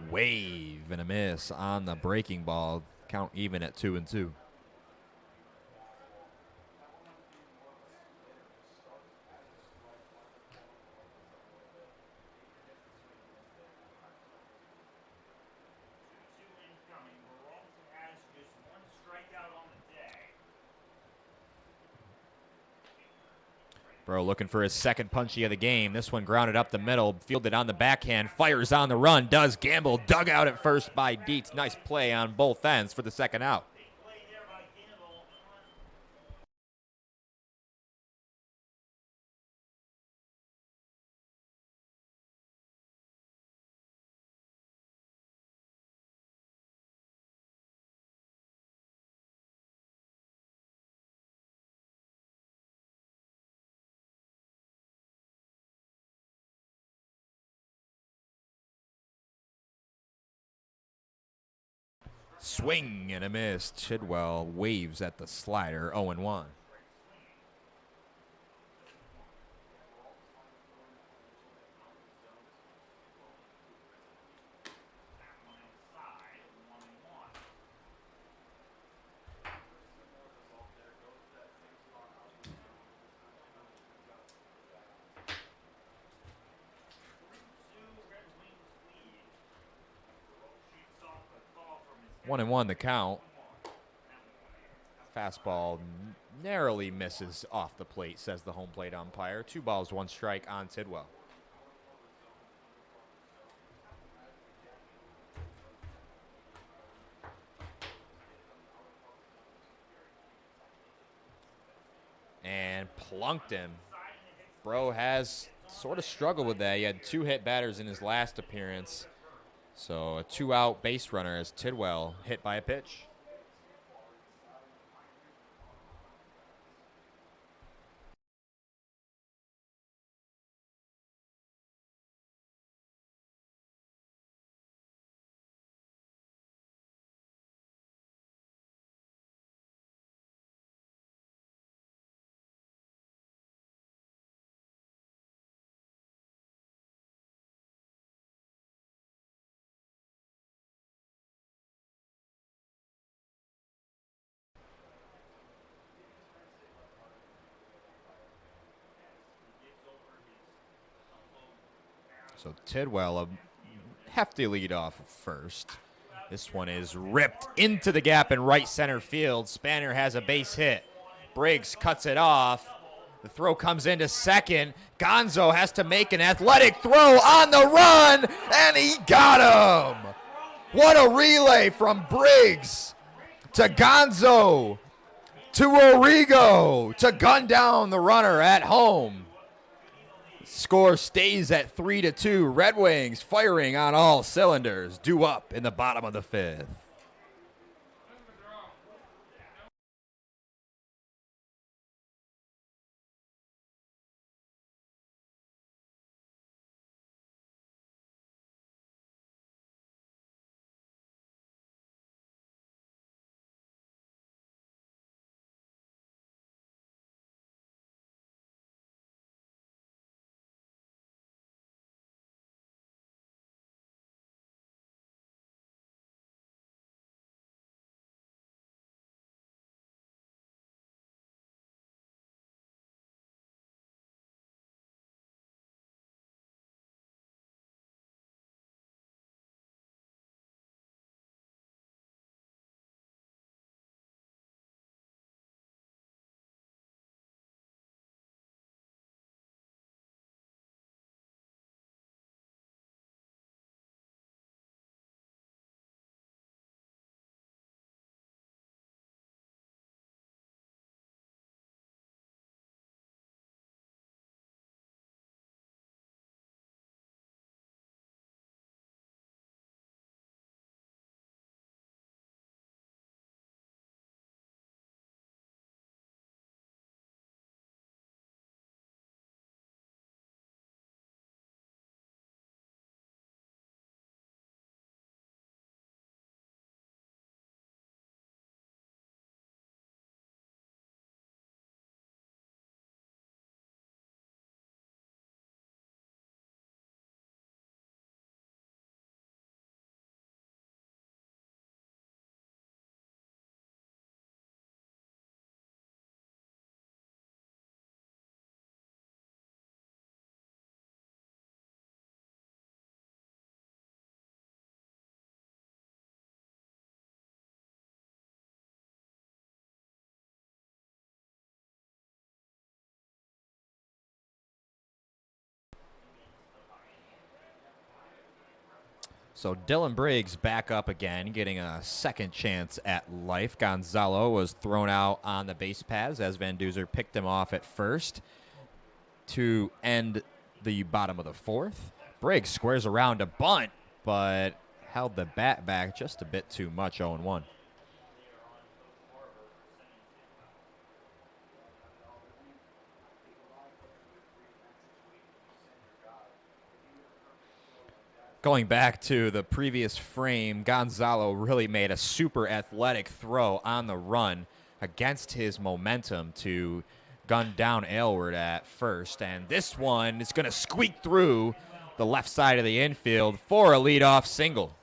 Wave and a miss on the breaking ball. Count even at 2-2. Bro looking for his second punchy of the game. This one grounded up the middle, fielded on the backhand, fires on the run, does gamble, dug out at first by Dietz. Nice play on both ends for the second out. Swing and a miss. Tidwell waves at the slider, 0-1. One and one the count. Fastball narrowly misses off the plate, says the home plate umpire. 2 balls, 1 strike on Tidwell. And plunked him. Bro has sort of struggled with that. He had 2 hit batters in his last appearance. So a 2-out base runner as Tidwell hit by a pitch. So Tidwell, a hefty lead off of first. This one is ripped into the gap in right center field. Spanner has a base hit. Briggs cuts it off. The throw comes into second. Gonzo has to make an athletic throw on the run, and he got him. What a relay from Briggs to Gonzo to Origo to gun down the runner at home. Score stays at 3-2. Red Wings firing on all cylinders, due up in the bottom of the fifth. So Dylan Briggs back up again, getting a second chance at life. Gonzalo was thrown out on the base paths as Van Duzer picked him off at first to end the bottom of the fourth. Briggs squares around a bunt, but held the bat back just a bit too much, 0-1. Going back to the previous frame, Gonzalo really made a super athletic throw on the run against his momentum to gun down Aylward at first. And this one is going to squeak through the left side of the infield for a leadoff single.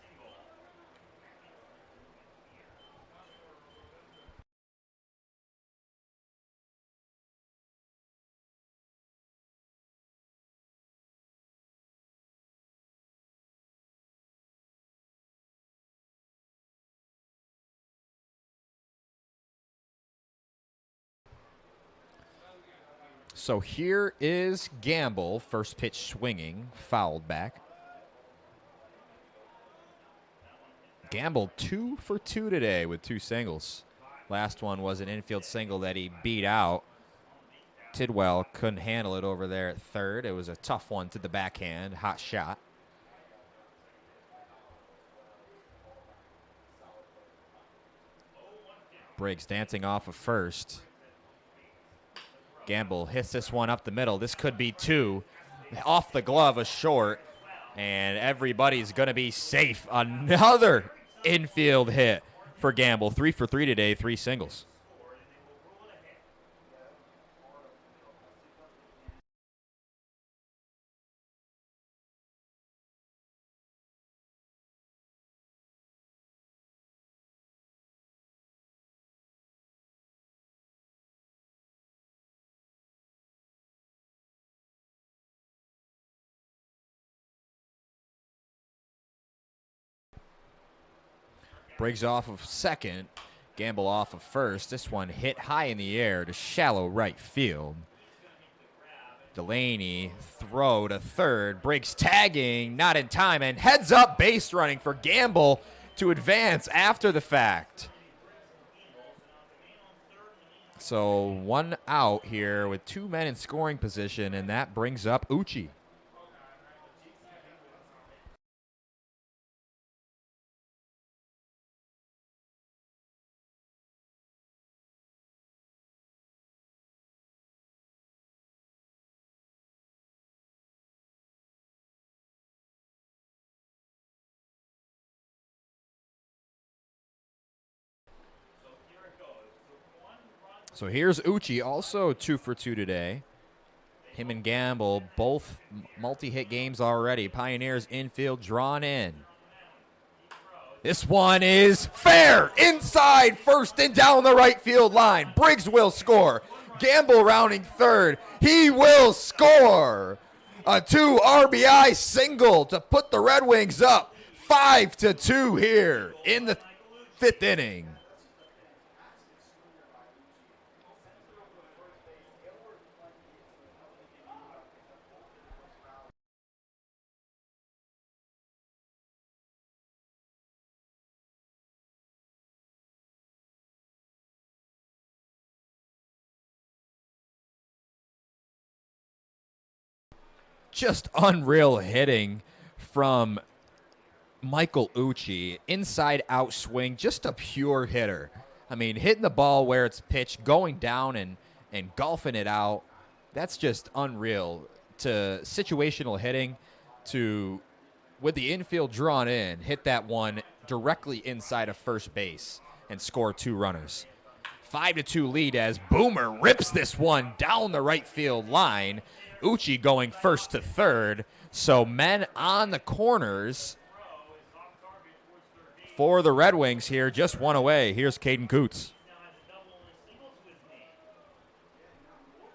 So here is Gamble, first pitch swinging, fouled back. Gamble 2 for 2 today with 2 singles. Last one was an infield single that he beat out. Tidwell couldn't handle it over there at third. It was a tough one to the backhand, hot shot. Briggs dancing off of first. Gamble hits this one up the middle. This could be 2. Off the glove, a short, and everybody's going to be safe. Another infield hit for Gamble. 3 for 3 today, 3 singles. Briggs off of second. Gamble off of first. This one hit high in the air to shallow right field. Delaney, throw to third. Briggs tagging, not in time, and heads up base running for Gamble to advance after the fact. So 1 out here with 2 men in scoring position, and that brings up Uchi. So here's Uchi, also 2 for 2 today. Him and Gamble, both multi-hit games already. Pioneers infield drawn in. This one is fair. Inside first and down the right field line. Briggs will score. Gamble rounding third. He will score. A 2 RBI single to put the Red Wings up 5-2 here in the 5th inning. Just unreal hitting from Michael Uchi. Inside out swing, just a pure hitter. I mean, hitting the ball where it's pitched, going down and golfing it out. That's just unreal. To situational hitting, to with the infield drawn in, hit that one directly inside of first base and score 2 runners. 5-2 lead as Boomer rips this one down the right field line. Uchi going first to third. So men on the corners for the Red Wings here, just 1 away. Here's Caden Coots.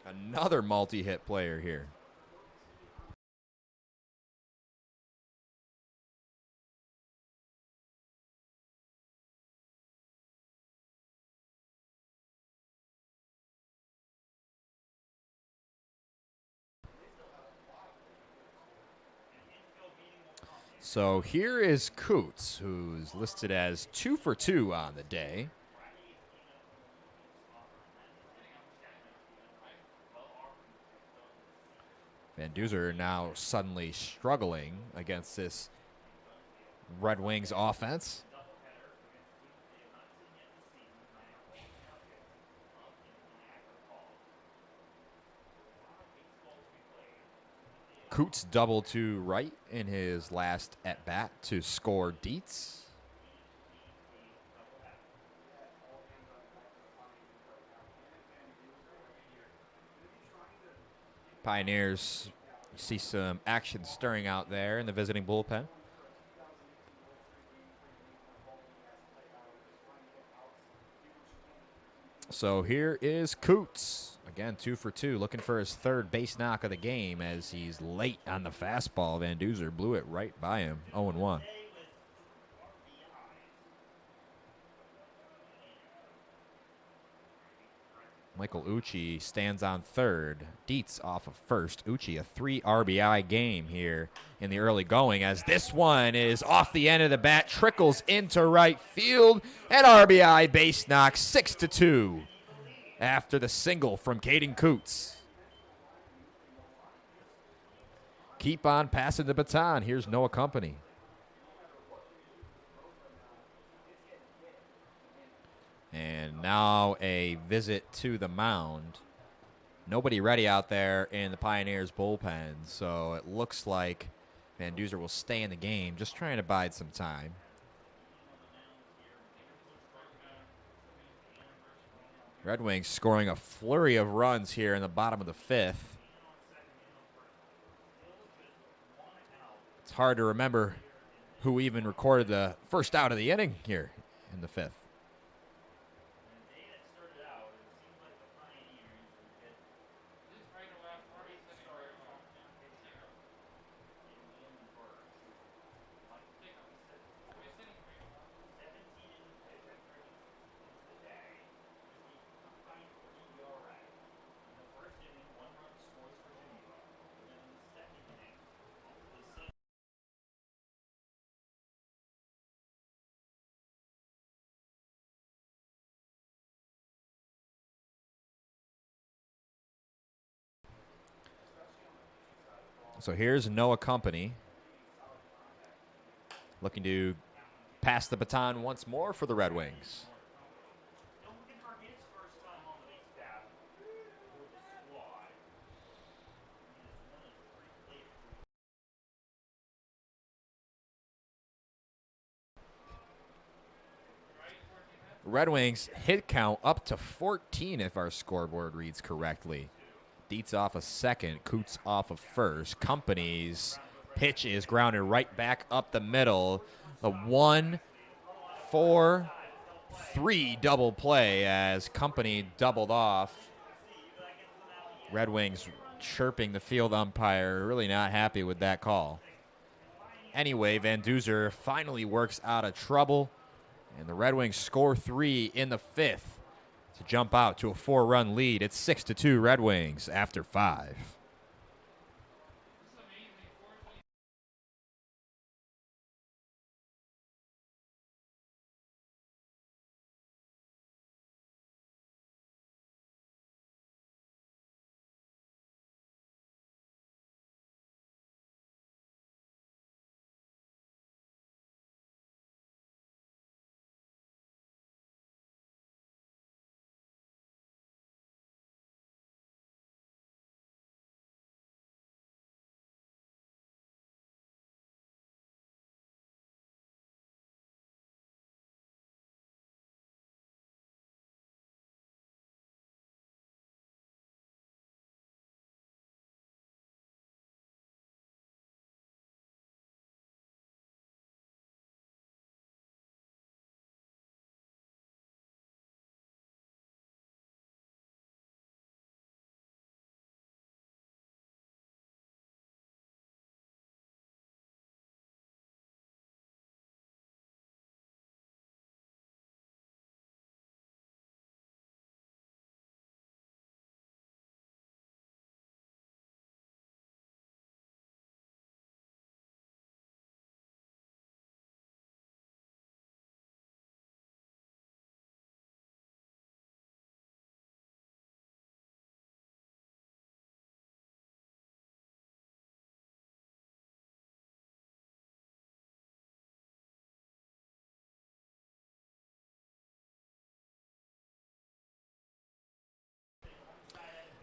Another multi-hit player here. So here is Coots, who's listed as 2 for 2 on the day. Van Duzer now suddenly struggling against this Red Wings offense. Coots double to right in his last at-bat to score Dietz. Pioneers, you see some action stirring out there in the visiting bullpen. So here is Coots. Again, 2 for 2, looking for his 3rd base knock of the game as he's late on the fastball. Van Duzer blew it right by him, 0-1. Michael Uchi stands on third. Dietz off of first. Uchi, a 3 RBI game here in the early going as this one is off the end of the bat, trickles into right field, and RBI base knock 6-2 after the single from Caden Coots. Keep on passing the baton. Here's Noah Company. And now a visit to the mound. Nobody ready out there in the Pioneers bullpen, so it looks like Van Duzer will stay in the game, just trying to bide some time. Red Wings scoring a flurry of runs here in the bottom of the 5th. It's hard to remember who even recorded the first out of the inning here in the 5th. So here's Noah Company looking to pass the baton once more for the Red Wings. Looking for his first time on the base path for the squad. He is one of 3 players. Red Wings hit count up to 14 if our scoreboard reads correctly. Dietz off a second, Coots off a first. Company's pitch is grounded right back up the middle. The 1-4-3 double play as Company doubled off. Red Wings chirping the field umpire, really not happy with that call. Anyway, Van Duzer finally works out of trouble, and the Red Wings score 3 in the 5th to jump out to a 4-run lead. It's 6-2 Red Wings after 5.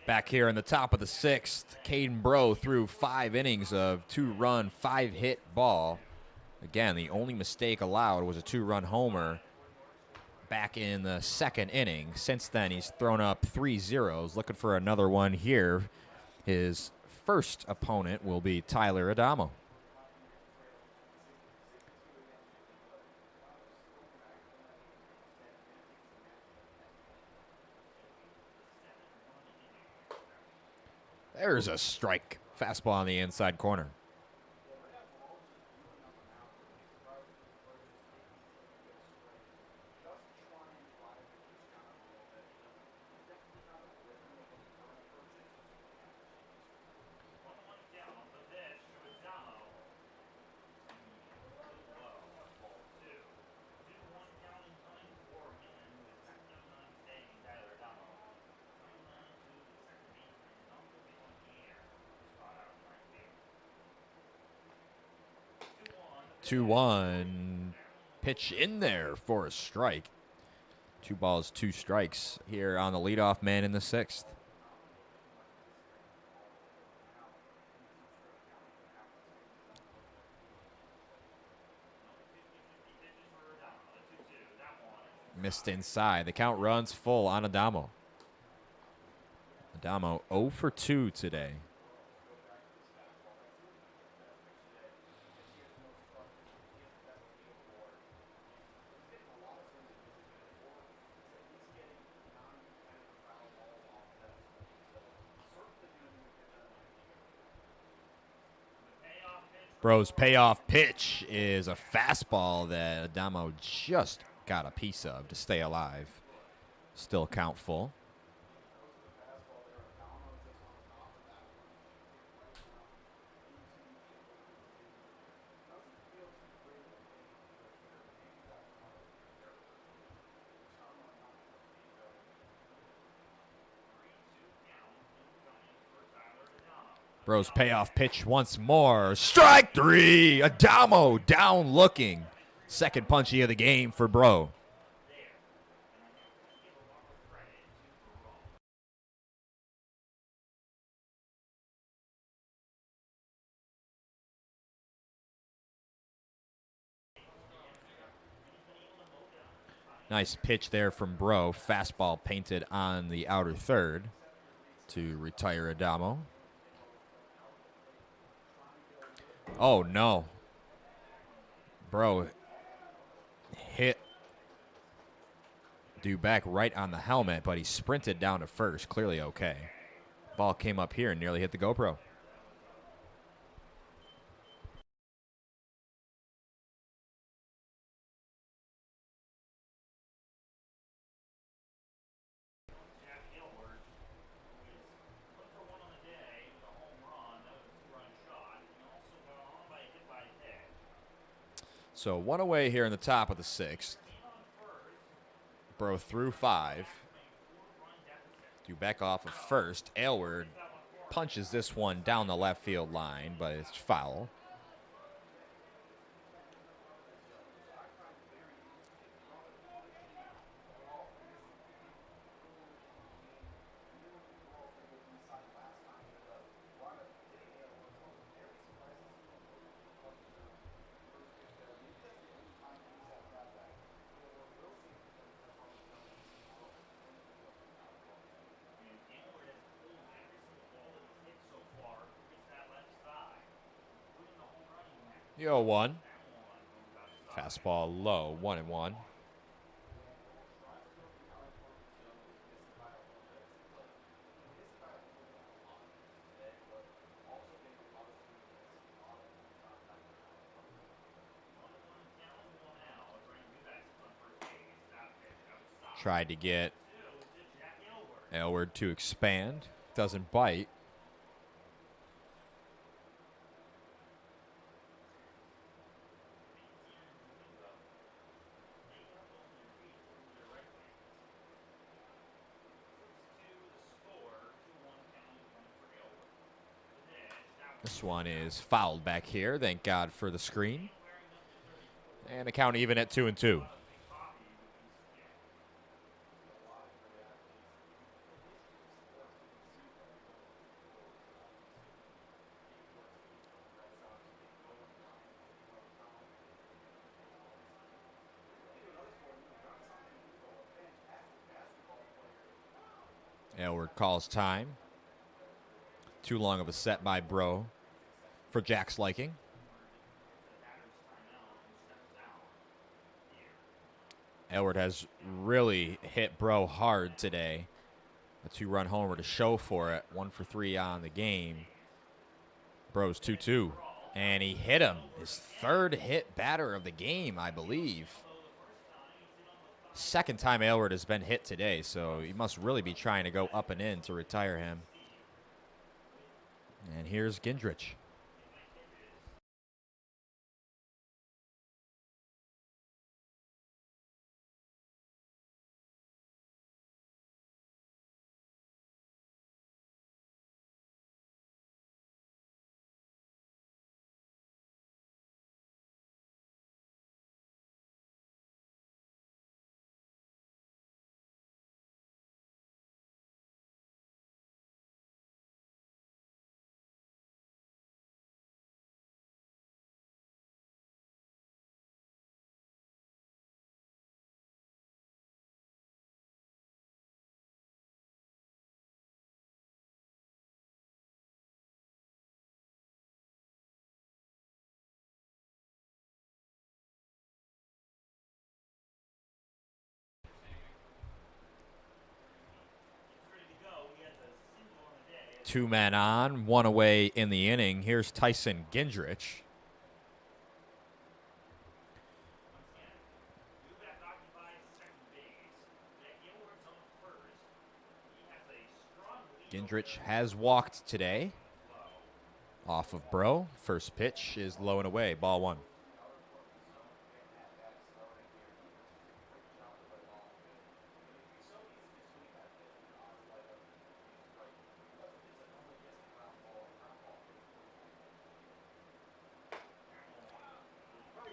Back here in the top of the 6th, Caden Bro threw 5 innings of 2-run, 5-hit ball. Again, the only mistake allowed was a 2-run homer back in the 2nd inning. Since then, he's thrown up 3 zeros, looking for another one here. His first opponent will be Tyler Adamo. There's a strike. Fastball on the inside corner. Two one, pitch in there for a strike. 2 balls, 2 strikes here on the leadoff man in the 6th. Missed inside. The count runs full on Adamo. Adamo 0 for 2 today. Bro's payoff pitch is a fastball that Adamo just got a piece of to stay alive. Still count full. Bro's payoff pitch once more. Strike three. Adamo down looking. Second punchy of the game for Bro. Nice pitch there from Bro. Fastball painted on the outer third to retire Adamo. Oh, no. Bro hit Duback right on the helmet, but he sprinted down to first. Clearly okay. Ball came up here and nearly hit the GoPro. So one away here in the top of the sixth. Bro threw 5. Duback off of first. Aylward punches this one down the left field line, but it's foul. The 0-1. Fastball low, 1-1. Tried to get Aylward to expand. Doesn't bite. This one is fouled back here. Thank God for the screen. And the count even at 2-2. Aylward calls time. Too long of a set by Bro for Jack's liking. Aylward has really hit Bro hard today. A 2-run homer to show for it. 1 for 3 on the game. Bro's 2-2. And he hit him. His third hit batter of the game, I believe. Second time Aylward has been hit today, so he must really be trying to go up and in to retire him. And here's Gendrich. Two men on, one away in the inning. Here's Tyson Gendrich. Gendrich has walked today. Off of Bro. First pitch is low and away. Ball 1.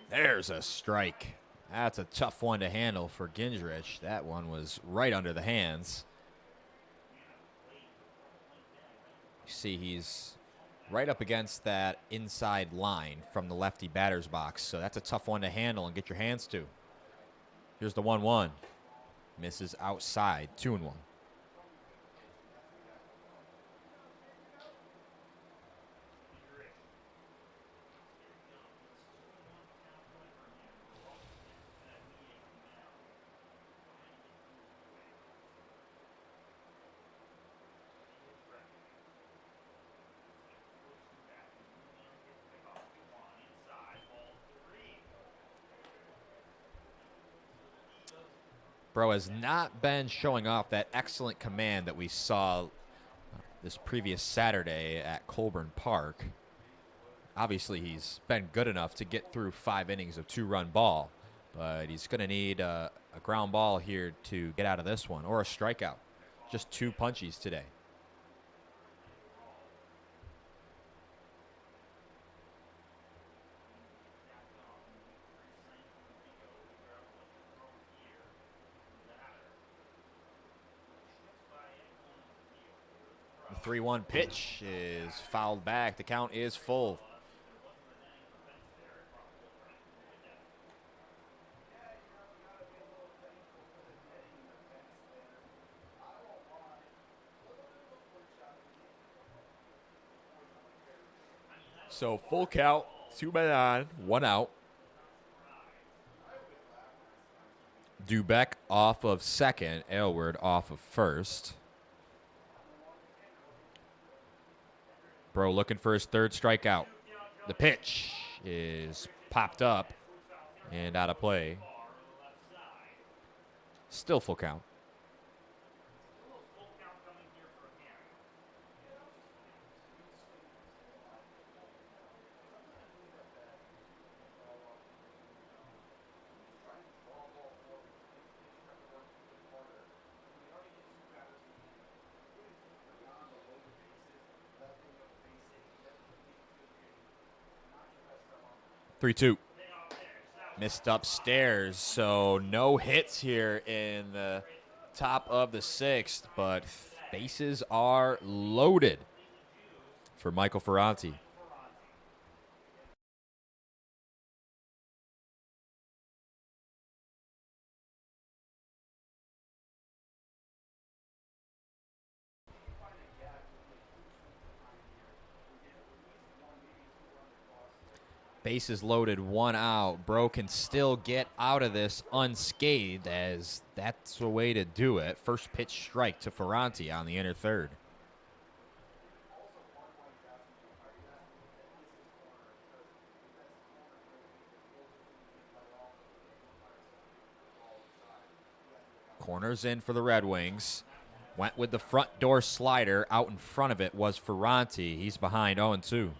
There's a strike. That's a tough one to handle for Gingerich. That one was right under the hands. You see he's right up against that inside line from the lefty batter's box. So that's a tough one to handle and get your hands to. Here's the 1-1. Misses outside, 2-1. Bro has not been showing off that excellent command that we saw this previous Saturday at Colburn Park. Obviously, he's been good enough to get through 5 innings of 2-run ball, but he's going to need a ground ball here to get out of this one, or a strikeout. Just 2 punchies today. The 3-1 pitch is fouled back. The count is full. So full count, 2 men on, 1 out. Dubeck off of second, Aylward off of first. Bro looking for his 3rd strikeout. The pitch is popped up and out of play. Still full count. Three-two. Missed upstairs, so no hits here in the top of the 6th, but bases are loaded for Michael Ferranti. Bases loaded, 1 out. Bro can still get out of this unscathed, as that's the way to do it. First pitch strike to Ferranti on the inner 3rd. Corners in for the Red Wings. Went with the front door slider. Out in front of it was Ferranti. He's behind 0-2.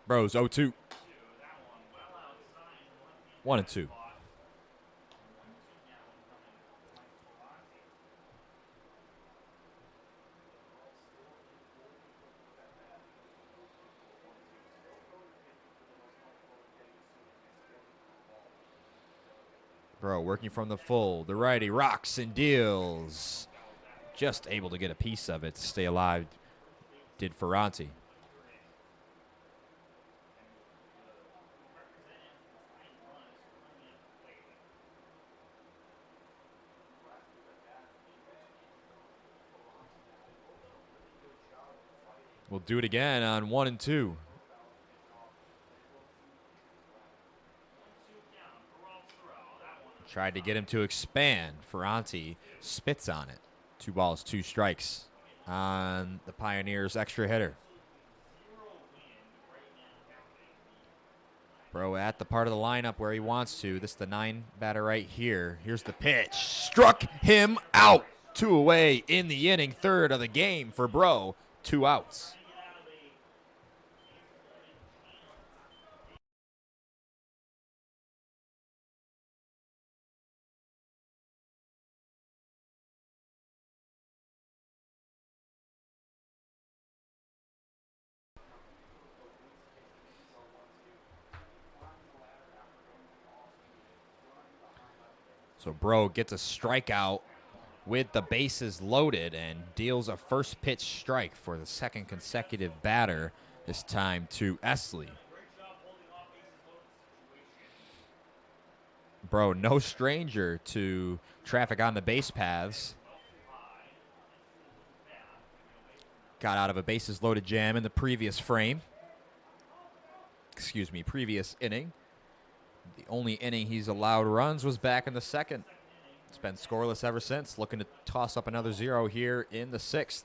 Bros, 0-2. 1-2. Bro working from the full. The righty rocks and deals. Just able to get a piece of it to stay alive, did Ferranti. We'll do it again on 1-2. Tried to get him to expand. Ferranti spits on it. 2 balls, 2 strikes on the Pioneers extra hitter. Bro at the part of the lineup where he wants to. This is the 9 batter right here. Here's the pitch. Struck him out. 2 away in the inning. 3rd of the game for Bro. 2 outs. So Bro gets a strikeout with the bases loaded and deals a first pitch strike for the second consecutive batter, this time to Esley. Bro, no stranger to traffic on the base paths. Got out of a bases loaded jam in the previous frame. Excuse me, previous inning. The only inning he's allowed runs was back in the second. It's been scoreless ever since. Looking to toss up another 0 here in the 6th.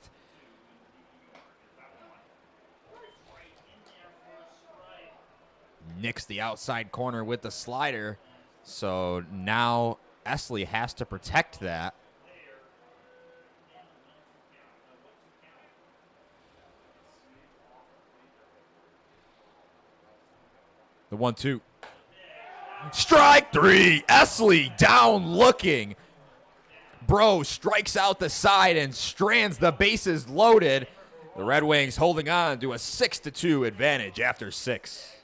Nicks the outside corner with the slider. So now Esley has to protect that. The 1-2. Strike 3. Esley down looking. Bro strikes out the side and strands the bases loaded. The Red Wings holding on to a 6-2 advantage after 6.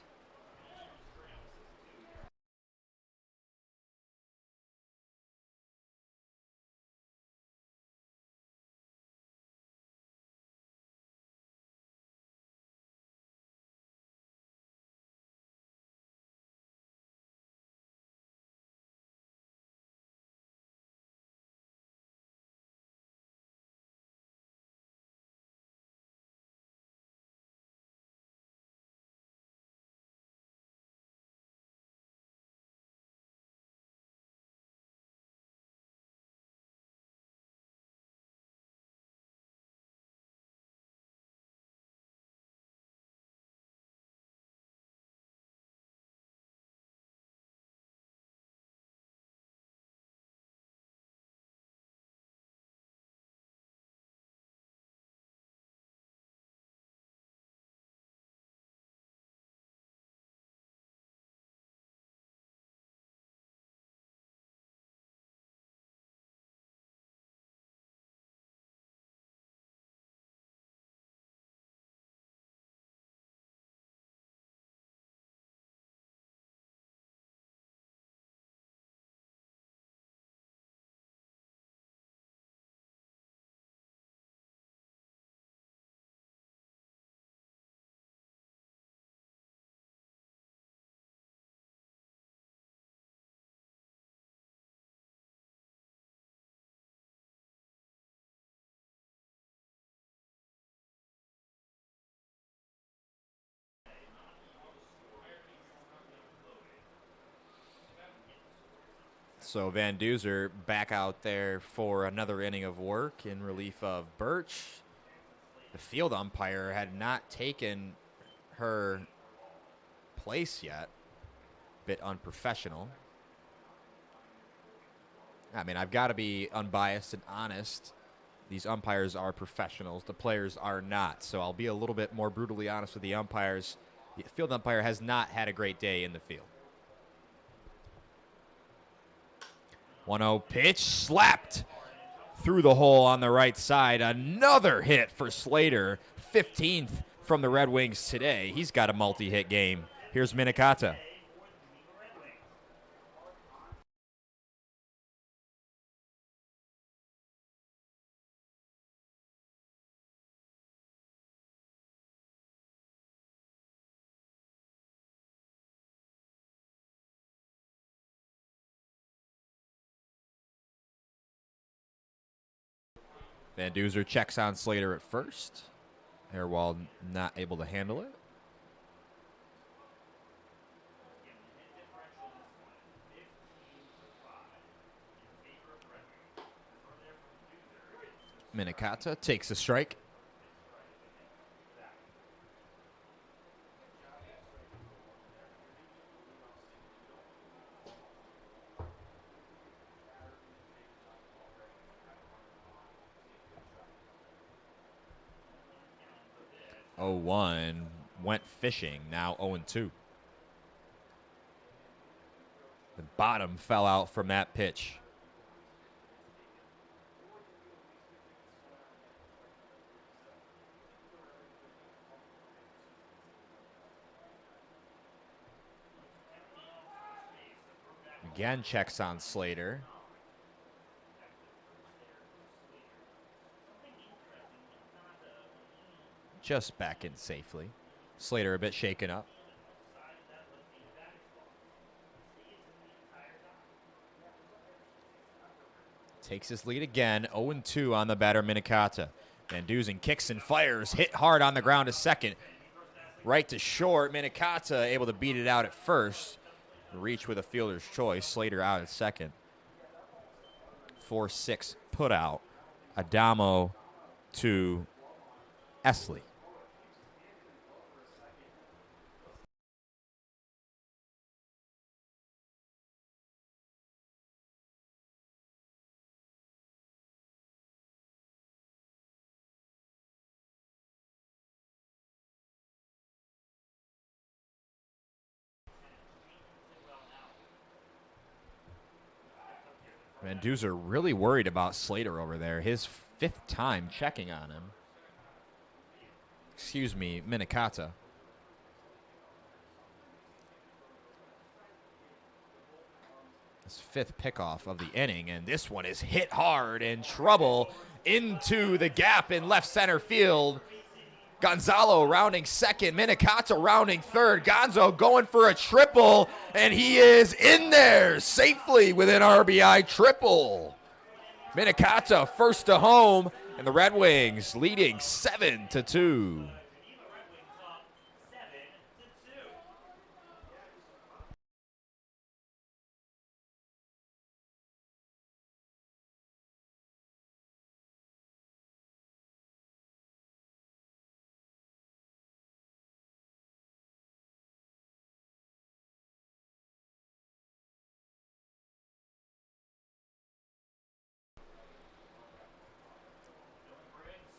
So Van Duzer back out there for another inning of work in relief of Birch. The field umpire had not taken her place yet. Bit unprofessional. I mean, I've got to be unbiased and honest. These umpires are professionals. The players are not. So I'll be a little bit more brutally honest with the umpires. The field umpire has not had a great day in the field. 1-0 pitch slapped through the hole on the right side. Another hit for Slater. 15th from the Red Wings today. He's got a multi-hit game. Here's Minikata. Van Duzer checks on Slater at first. Airwald not able to handle it. Minikata takes a strike. Oh, 1 went fishing. Now 0-2. The bottom fell out from that pitch. Again checks on Slater. just back in safely. Slater a bit shaken up. Takes his lead again, 0-2 on the batter, Minikata. Van Dusen kicks and fires, hit hard on the ground to second. Right to short, Minikata able to beat it out at first. Reach with a fielder's choice, Slater out at second. 4-6 put out. Adamo to Esley. Van Dusen really worried about Slater over there. His 5th time checking on him. Excuse me, Minikata. His 5th pickoff of the inning, and this one is hit hard in trouble into the gap in left center field. Gonzalo rounding second, Minikata rounding third. Gonzo going for a triple, and he is in there safely with an RBI triple. Minikata first to home, and the Red Wings leading 7-2.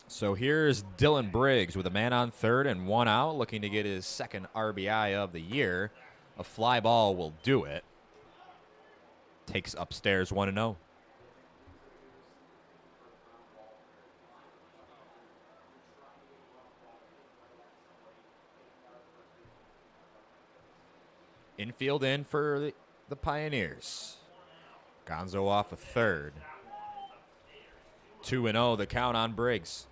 So here's Dylan Briggs with a man on third and 1 out, looking to get his 2nd RBI of the year. A fly ball will do it. Takes upstairs 1-0. Infield in for the Pioneers. Gonzo off a third. 2-0 the count on Briggs.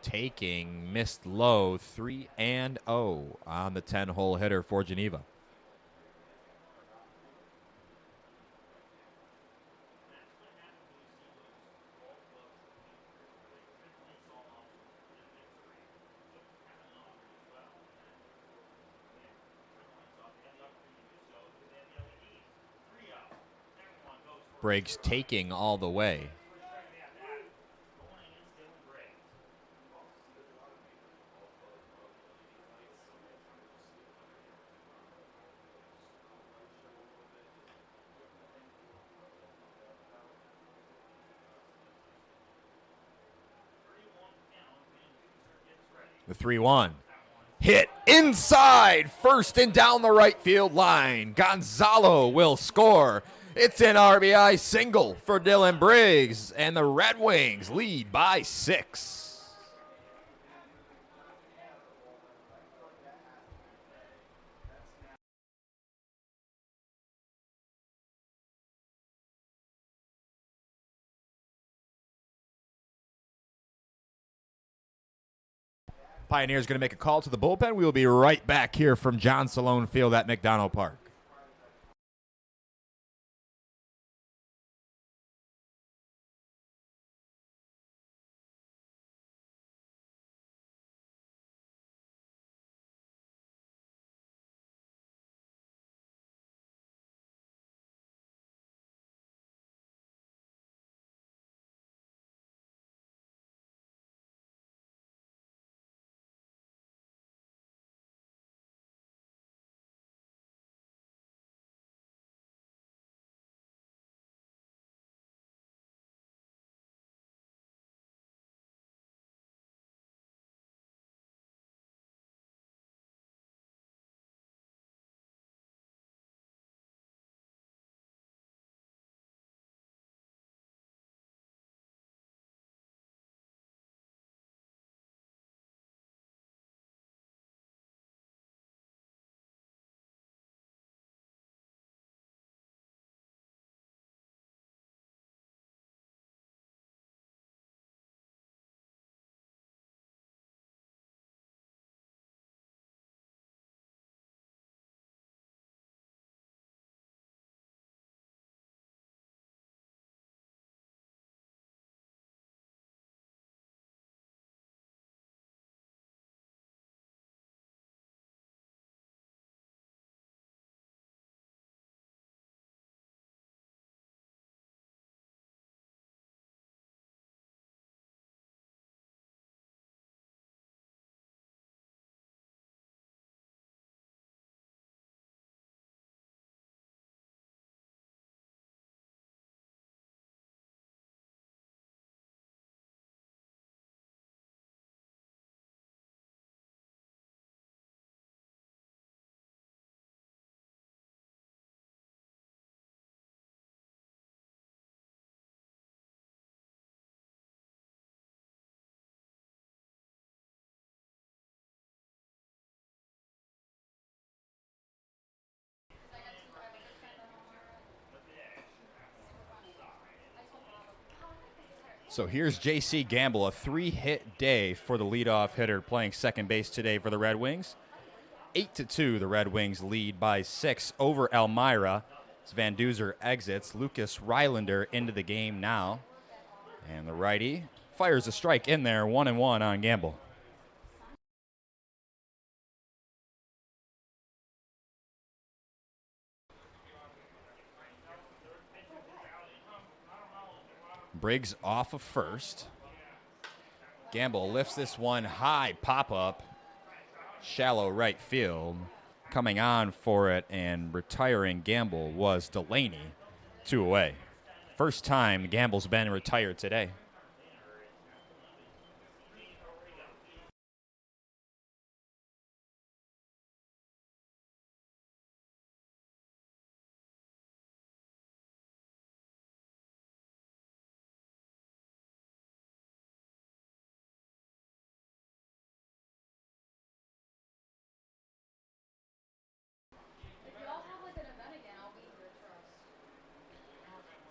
Taking, missed low, 3-0 on the 10-hole hitter for Geneva. Briggs taking all the way. The 3-1. Hit inside, first and down the right field line. Gonzalo will score. It's an RBI single for Dylan Briggs, and the Red Wings lead by 6. Pioneers going to make a call to the bullpen. We will be right back here from John Salone Field at McDonough Park. So here's J.C. Gamble, a 3-hit day for the leadoff hitter playing second base today for the Red Wings. 8-2, the Red Wings lead by 6 over Elmira. As Van Duzer exits, Lucas Rylander into the game now. And the righty fires a strike in there, 1-1 on Gamble. Briggs off of first. Gamble lifts this one high, pop-up, shallow right field. Coming on for it and retiring Gamble was Delaney, 2 away. First time Gamble's been retired today.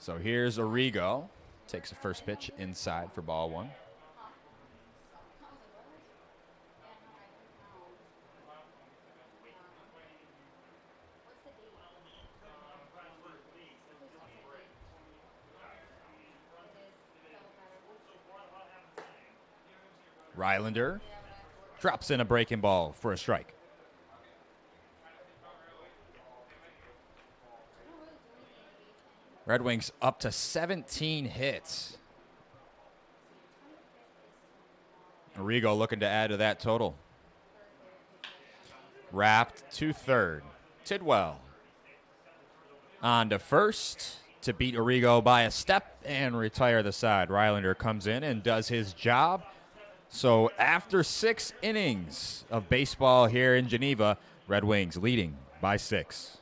So here's Arrigo. Takes the first pitch inside for ball 1. Rylander drops in a breaking ball for a strike. Red Wings up to 17 hits. Arrigo looking to add to that total. Wrapped to third. Tidwell on to first to beat Arrigo by a step and retire the side. Rylander comes in and does his job. So after 6 innings of baseball here in Geneva, Red Wings leading by 6.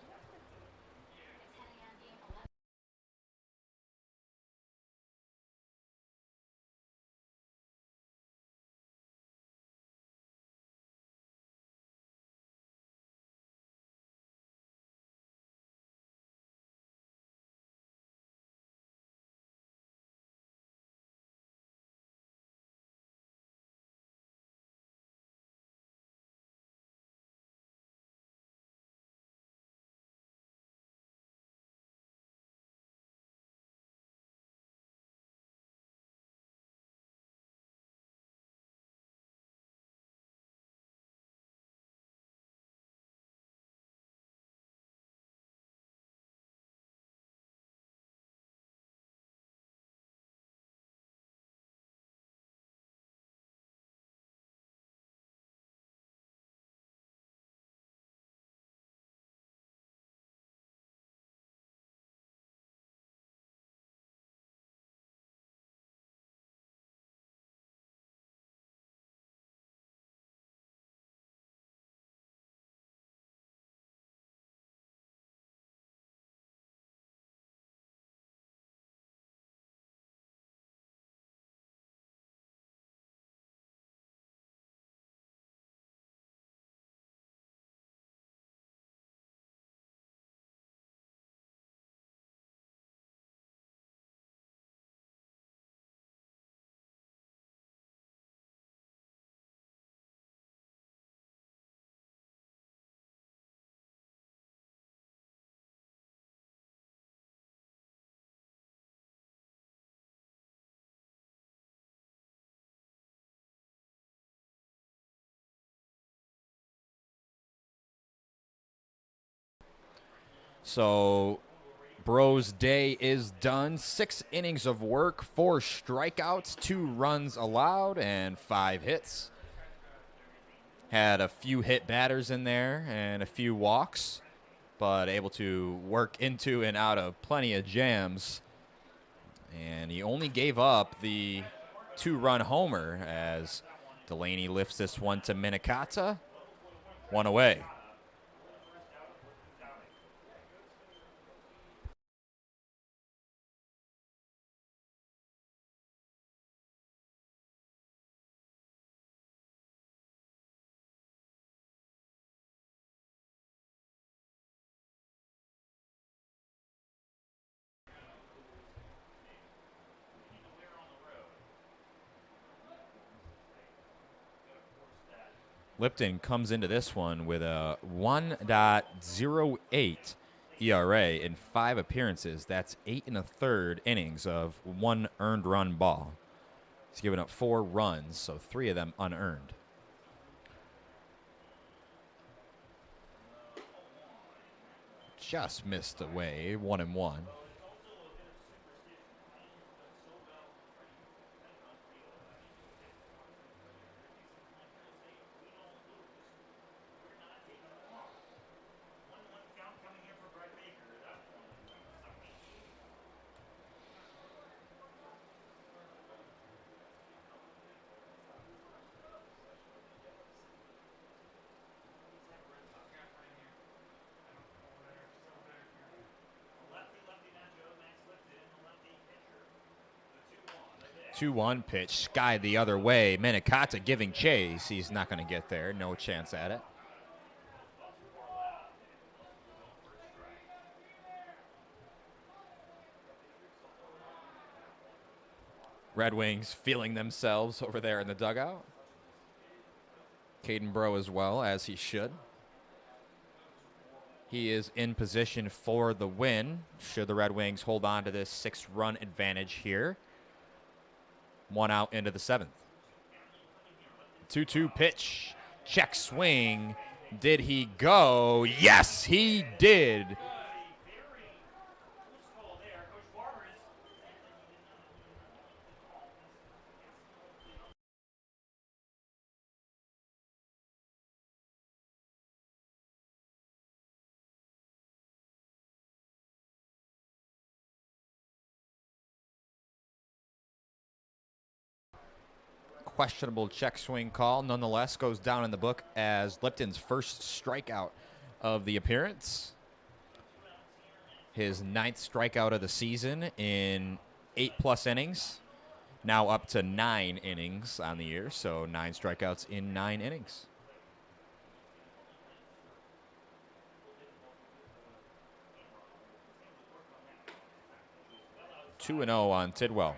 So Bro's day is done. 6 innings of work, 4 strikeouts, 2 runs allowed, and 5 hits. Had a few hit batters in there and a few walks, but able to work into and out of plenty of jams. And he only gave up the 2-run homer as Delaney lifts this one to Minikata. 1 away. Lipton comes into this one with a 1.08 ERA in 5 appearances. That's 8 1/3 innings of 1 earned run ball. He's given up 4 runs, so 3 of them unearned. Just missed away, 1-1. The 2-1 pitch, sky the other way. Minikata giving chase. He's not going to get there. No chance at it. Red Wings feeling themselves over there in the dugout. Caden Bro as well, as he should. He is in position for the win, should the Red Wings hold on to this 6-run advantage here. 1 out into the 7th. 2-2 pitch. Check swing. Did he go? Yes, he did. Questionable check swing call. Nonetheless, goes down in the book as Lipton's first strikeout of the appearance. His 9th strikeout of the season in 8+ innings. Now up to 9 innings on the year, so 9 strikeouts in 9 innings. 2-0 on Tidwell.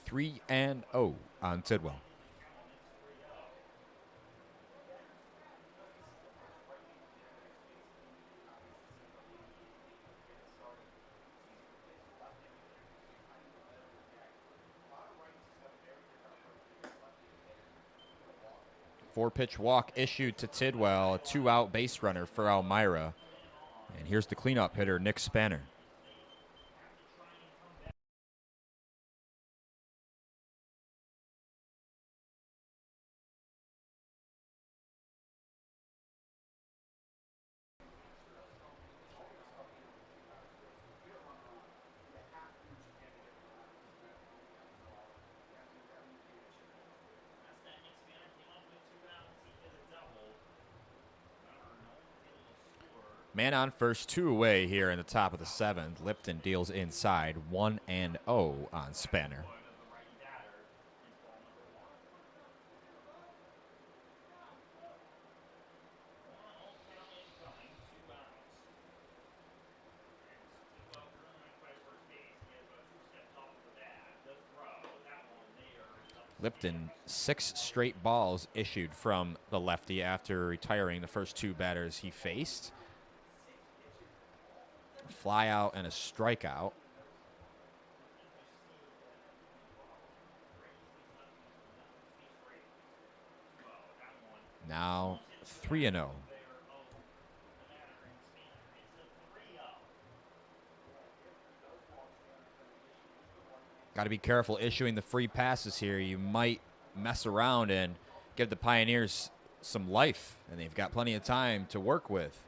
Three and 0 on Tidwell. Four-pitch walk issued to Tidwell, a 2-out base runner for Elmira. And here's the cleanup hitter, Nick Spanner. Man on first, 2 away here in the top of the 7th. Lipton deals inside, 1-0 on Spanner. Lipton, 6 straight balls issued from the lefty after retiring the first 2 batters he faced. Fly out and a strikeout. Now 3-0. Got to be careful issuing the free passes here. You might mess around and give the Pioneers some life, and they've got plenty of time to work with.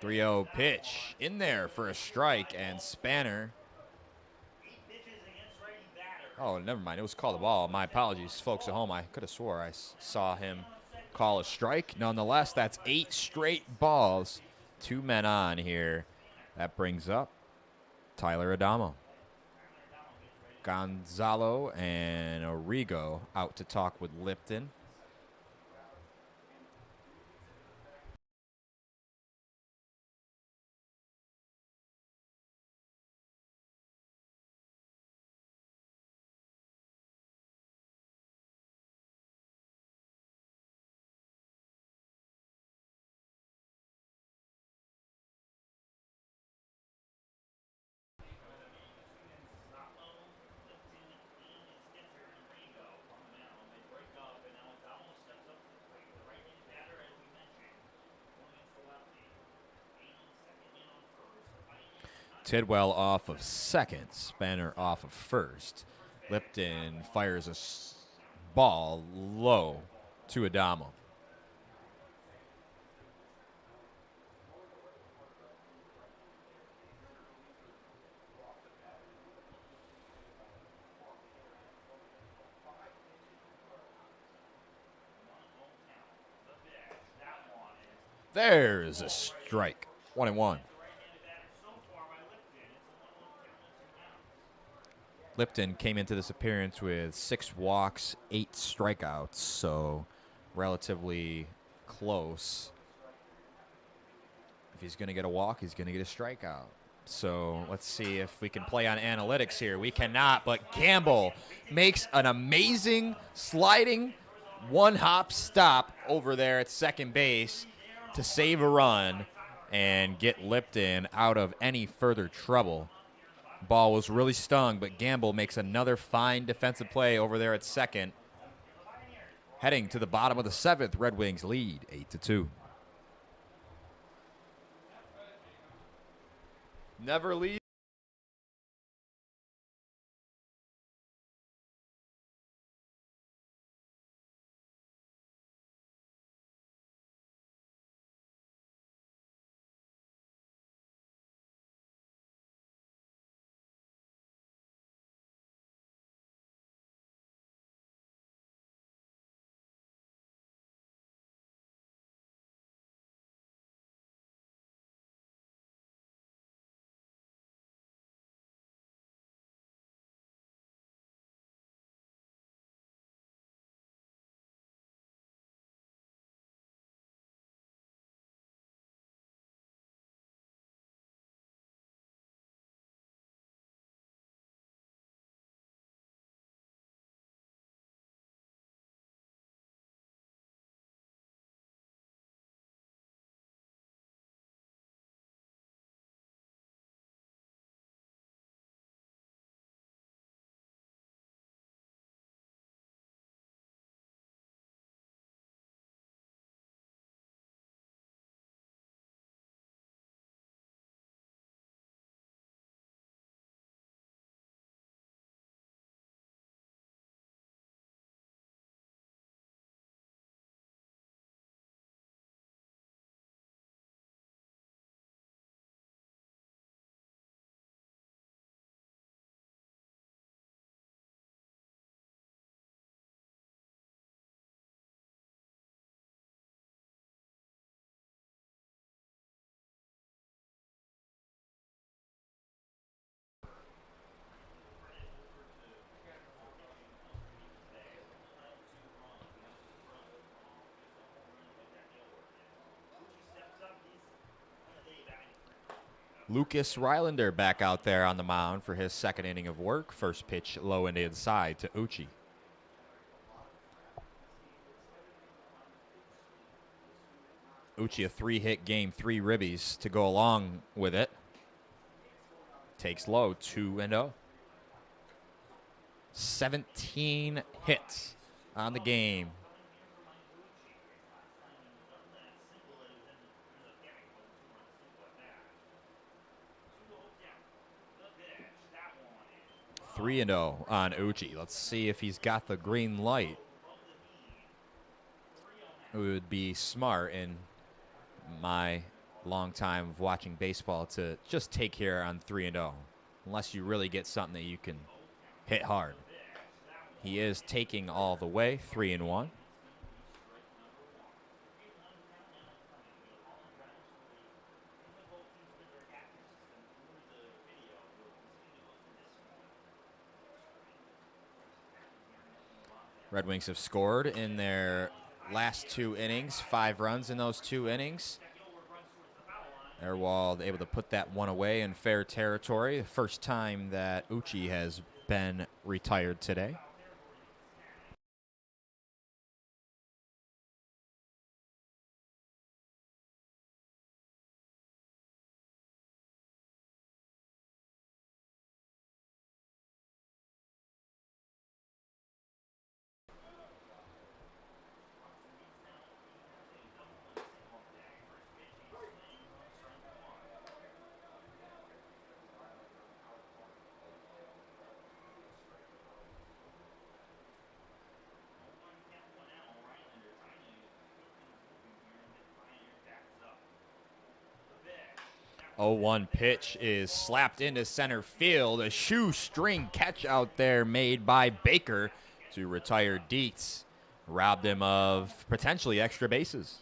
3-0 pitch in there for a strike, and Spanner. Oh, never mind. It was called a ball. My apologies, folks at home. I could have swore I saw him call a strike. Nonetheless, that's 8 straight balls. 2 men on here. That brings up Tyler Adamo. Gonzalo and Origo out to talk with Lipton. Tidwell off of second, Spanner off of first. Lipton fires a ball low to Adamo. There's a strike. 1-1. Lipton came into this appearance with 6 walks, 8 strikeouts, so relatively close. If he's going to get a walk, he's going to get a strikeout. So let's see if we can play on analytics here. We cannot, but Gamble makes an amazing sliding one-hop stop over there at second base to save a run and get Lipton out of any further trouble. Ball was really stung, but Gamble makes another fine defensive play over there at second. Heading to the bottom of the 7th, Red Wings lead 8-2. Never leave. Lucas Rylander back out there on the mound for his second inning of work. First pitch low and inside to Uchi. Uchi a 3-hit game, 3 ribbies to go along with it. Takes low, 2-0. 17 hits on the game. Three and 0 on Uchi. Let's see if he's got the green light. It would be smart in my long time of watching baseball to just take here on 3-0, unless you really get something that you can hit hard. He is taking all the way, 3-1. Red Wings have scored in their last 2 innings, 5 runs in those 2 innings. Airwald able to put that one away in fair territory. The first time that Uchi has been retired today. Oh, 1 pitch is slapped into center field. A shoestring catch out there made by Baker to retire Dietz. Robbed him of potentially extra bases.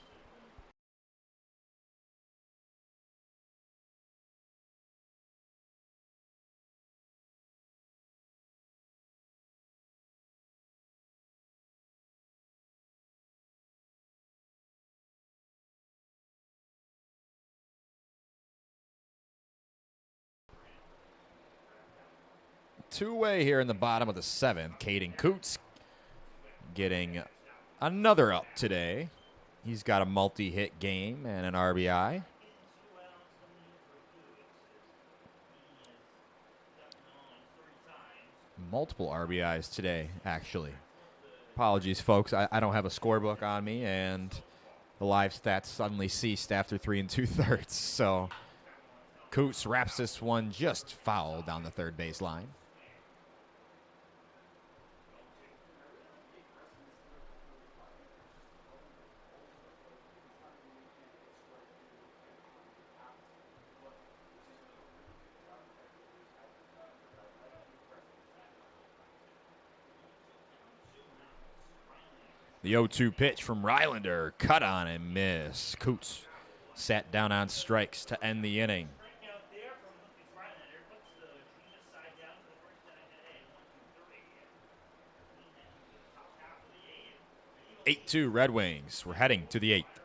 Two-way here in the bottom of the 7th. Caden Coots getting another up today. He's got a multi-hit game and an RBI. Multiple RBIs today, actually. Apologies, folks. I don't have a scorebook on me, and the live stats suddenly ceased after 3 2/3. So Coots wraps this one just foul down the third base line. The 0-2 pitch from Rylander, cut on and miss. Coots sat down on strikes to end the inning. 8-2 Red Wings. We're heading to the 8th.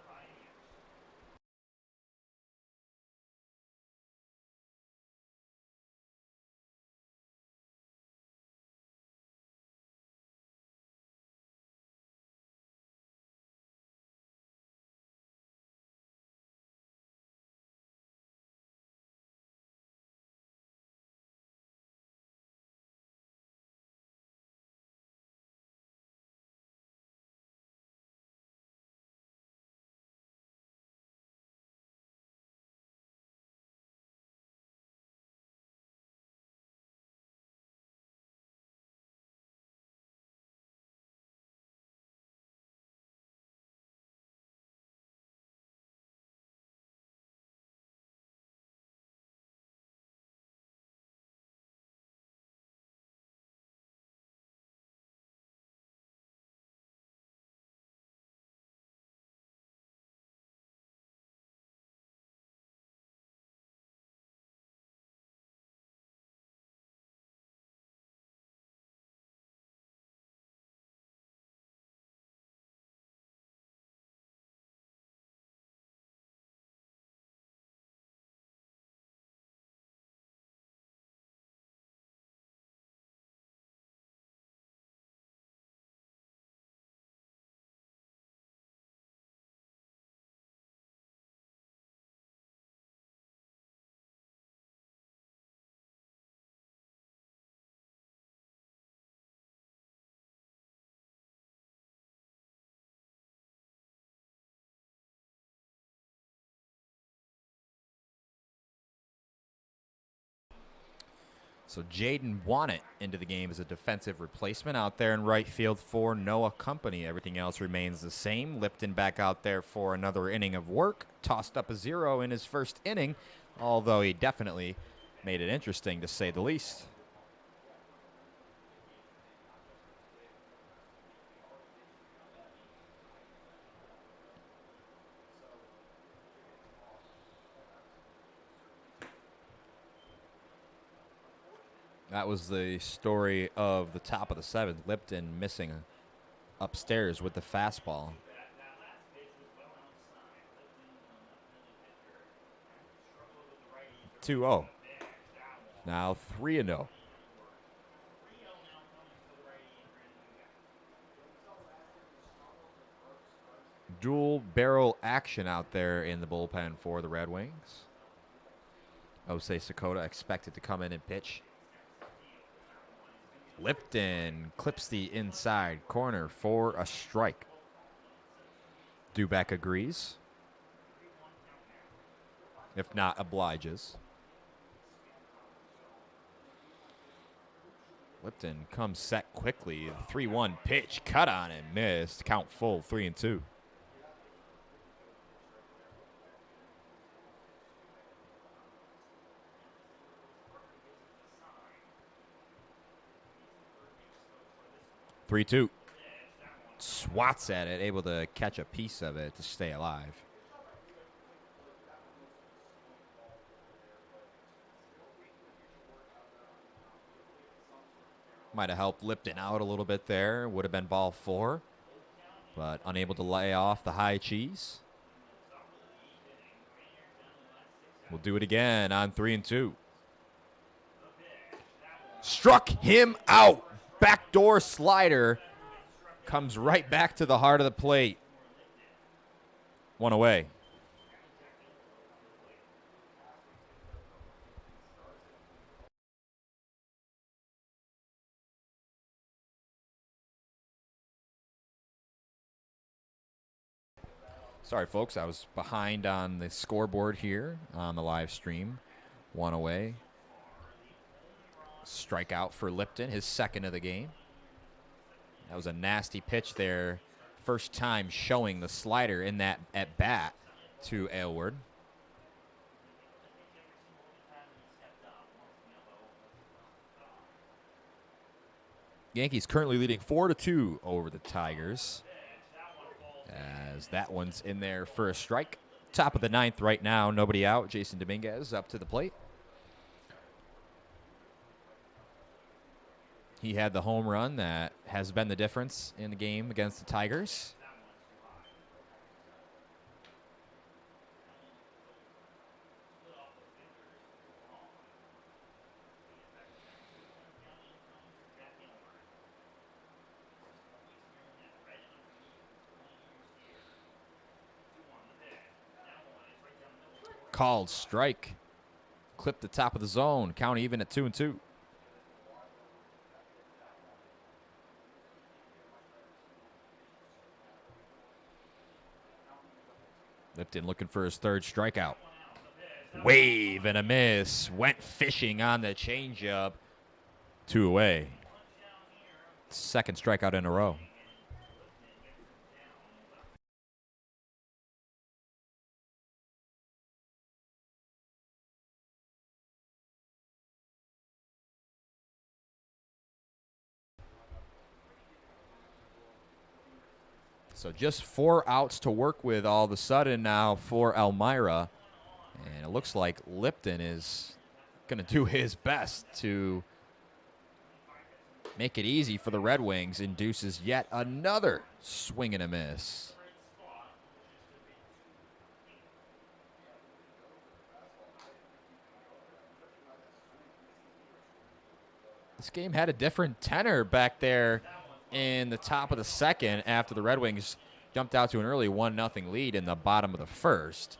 So Jaden Wannett into the game as a defensive replacement out there in right field for Noah Company. Everything else remains the same. Lipton back out there for another inning of work. Tossed up a 0 in his first inning, although he definitely made it interesting to say the least. That was the story of the top of the 7th. Lipton missing upstairs with the fastball. 2-0. Now 3-0. Dual barrel action out there in the bullpen for the Red Wings. Osei Sakota expected to come in and pitch. Lipton clips the inside corner for a strike. Dubek agrees. If not, obliges. Lipton comes set quickly. The 3-1 pitch, cut on and missed. Count full, 3-2. Three-two. Swats at it, able to catch a piece of it to stay alive. Might have helped Lipton out a little bit there. Would have been ball 4, but unable to lay off the high cheese. We'll do it again on 3-2. Struck him out. Backdoor slider comes right back to the heart of the plate. 1 away. Sorry, folks. I was behind on the scoreboard here on the live stream. 1 away. Strikeout for Lipton, his second of the game. That was a nasty pitch there. First time showing the slider in that at bat to Aylward. Yankees currently leading 4-2 over the Tigers. As that one's in there for a strike. Top of the 9th right now, nobody out. Jason Dominguez up to the plate. He had the home run that has been the difference in the game against the Tigers. Called strike. Clipped the top of the zone. Count even at 2-2. Lipton looking for his third strikeout. Wave and a miss. Went fishing on the changeup. 2 away. Second strikeout in a row. So just 4 outs to work with all of a sudden now for Elmira. And it looks like Lipton is going to do his best to make it easy for the Red Wings. Induces yet another swing and a miss. This game had a different tenor back there in the top of the second after the Red Wings jumped out to an early 1-0 lead in the bottom of the first.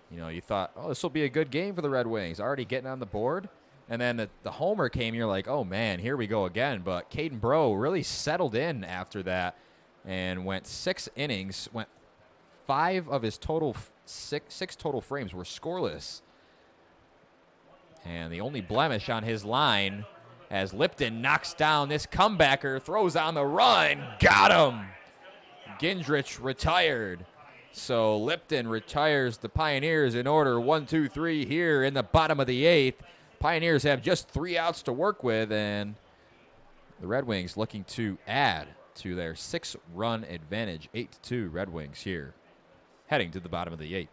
You know, you thought, oh, this will be a good game for the Red Wings, already getting on the board. And then the homer came, you're like, oh, man, here we go again. But Caden Breaux really settled in after that and went 6 innings, went 5 of his total, six total frames were scoreless. And the only blemish on his line as Lipton knocks down this comebacker, throws on the run, got him. Gingrich retired. So Lipton retires the Pioneers in order 1-2-3 here in the bottom of the 8th. Pioneers have just 3 outs to work with, and the Red Wings looking to add to their 6-run advantage. 8-2 Red Wings here, heading to the bottom of the 8th.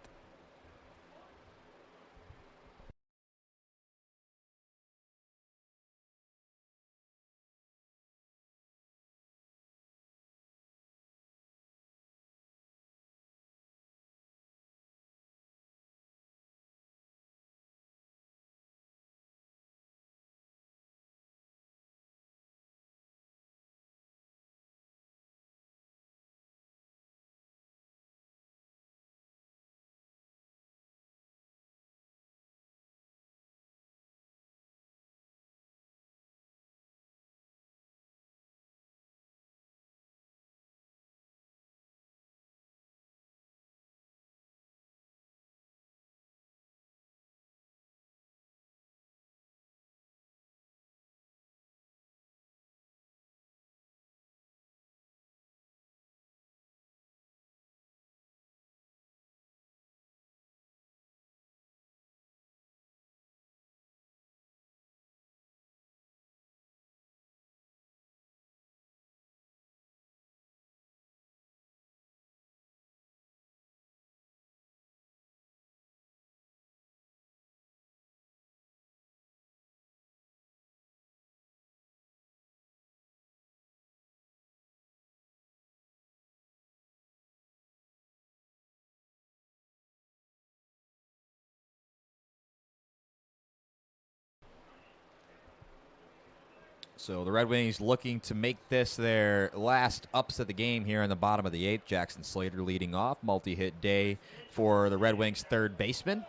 So the Red Wings looking to make this their last ups of the game here in the bottom of the 8th. Jackson Slater leading off. Multi-hit day for the Red Wings third baseman.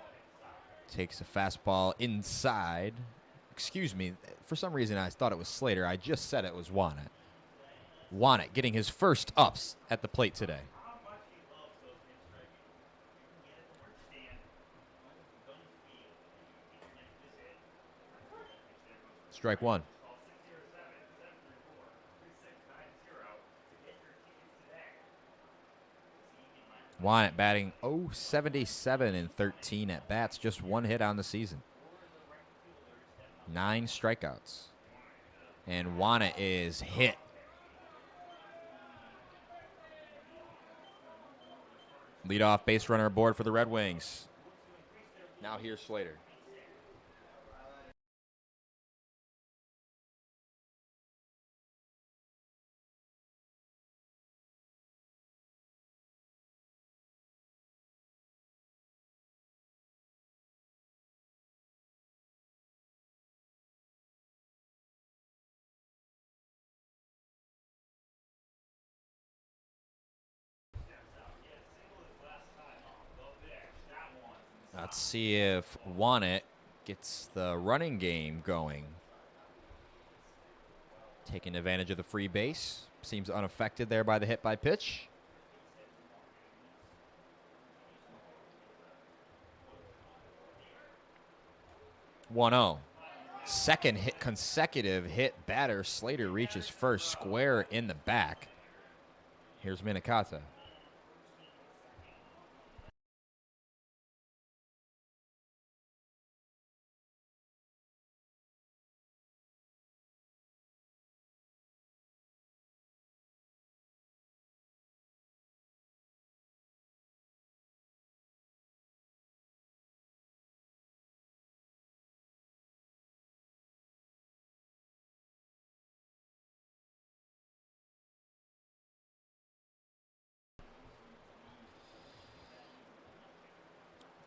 Takes a fastball inside. Excuse me. For some reason, I thought it was Slater. I just said it was Wannett. Wannett getting his first ups at the plate today. Strike one. Wannett batting .077 in 13 at bats, just one hit on the season. 9 strikeouts. And Wannett is hit. Leadoff base runner aboard for the Red Wings. Now here's Slater. Let's see if Wannett gets the running game going. Taking advantage of the free base. Seems unaffected there by the hit by pitch. (1-0). Second hit, consecutive hit batter. Slater reaches first, square in the back. Here's Minikata.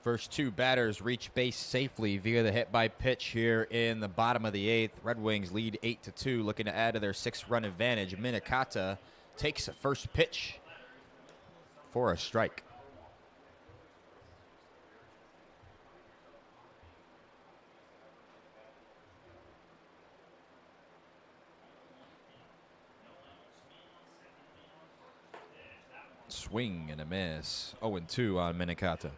First 2 batters reach base safely via the hit by pitch here in the bottom of the 8th. Red Wings lead 8-2, looking to add to their 6-run advantage. Minikata takes a first pitch for a strike. Swing and a miss. 0-2 on Minikata.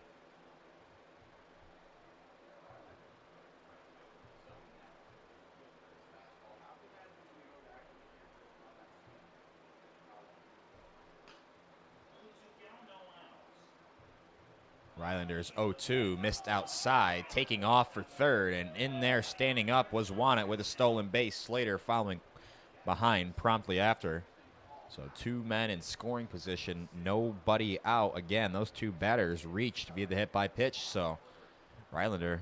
Rylanders 0-2, missed outside, taking off for third, and in there standing up was Wannett with a stolen base. Slater following behind promptly after. So 2 men in scoring position, nobody out. Again, those 2 batters reached via the hit by pitch, so Rylander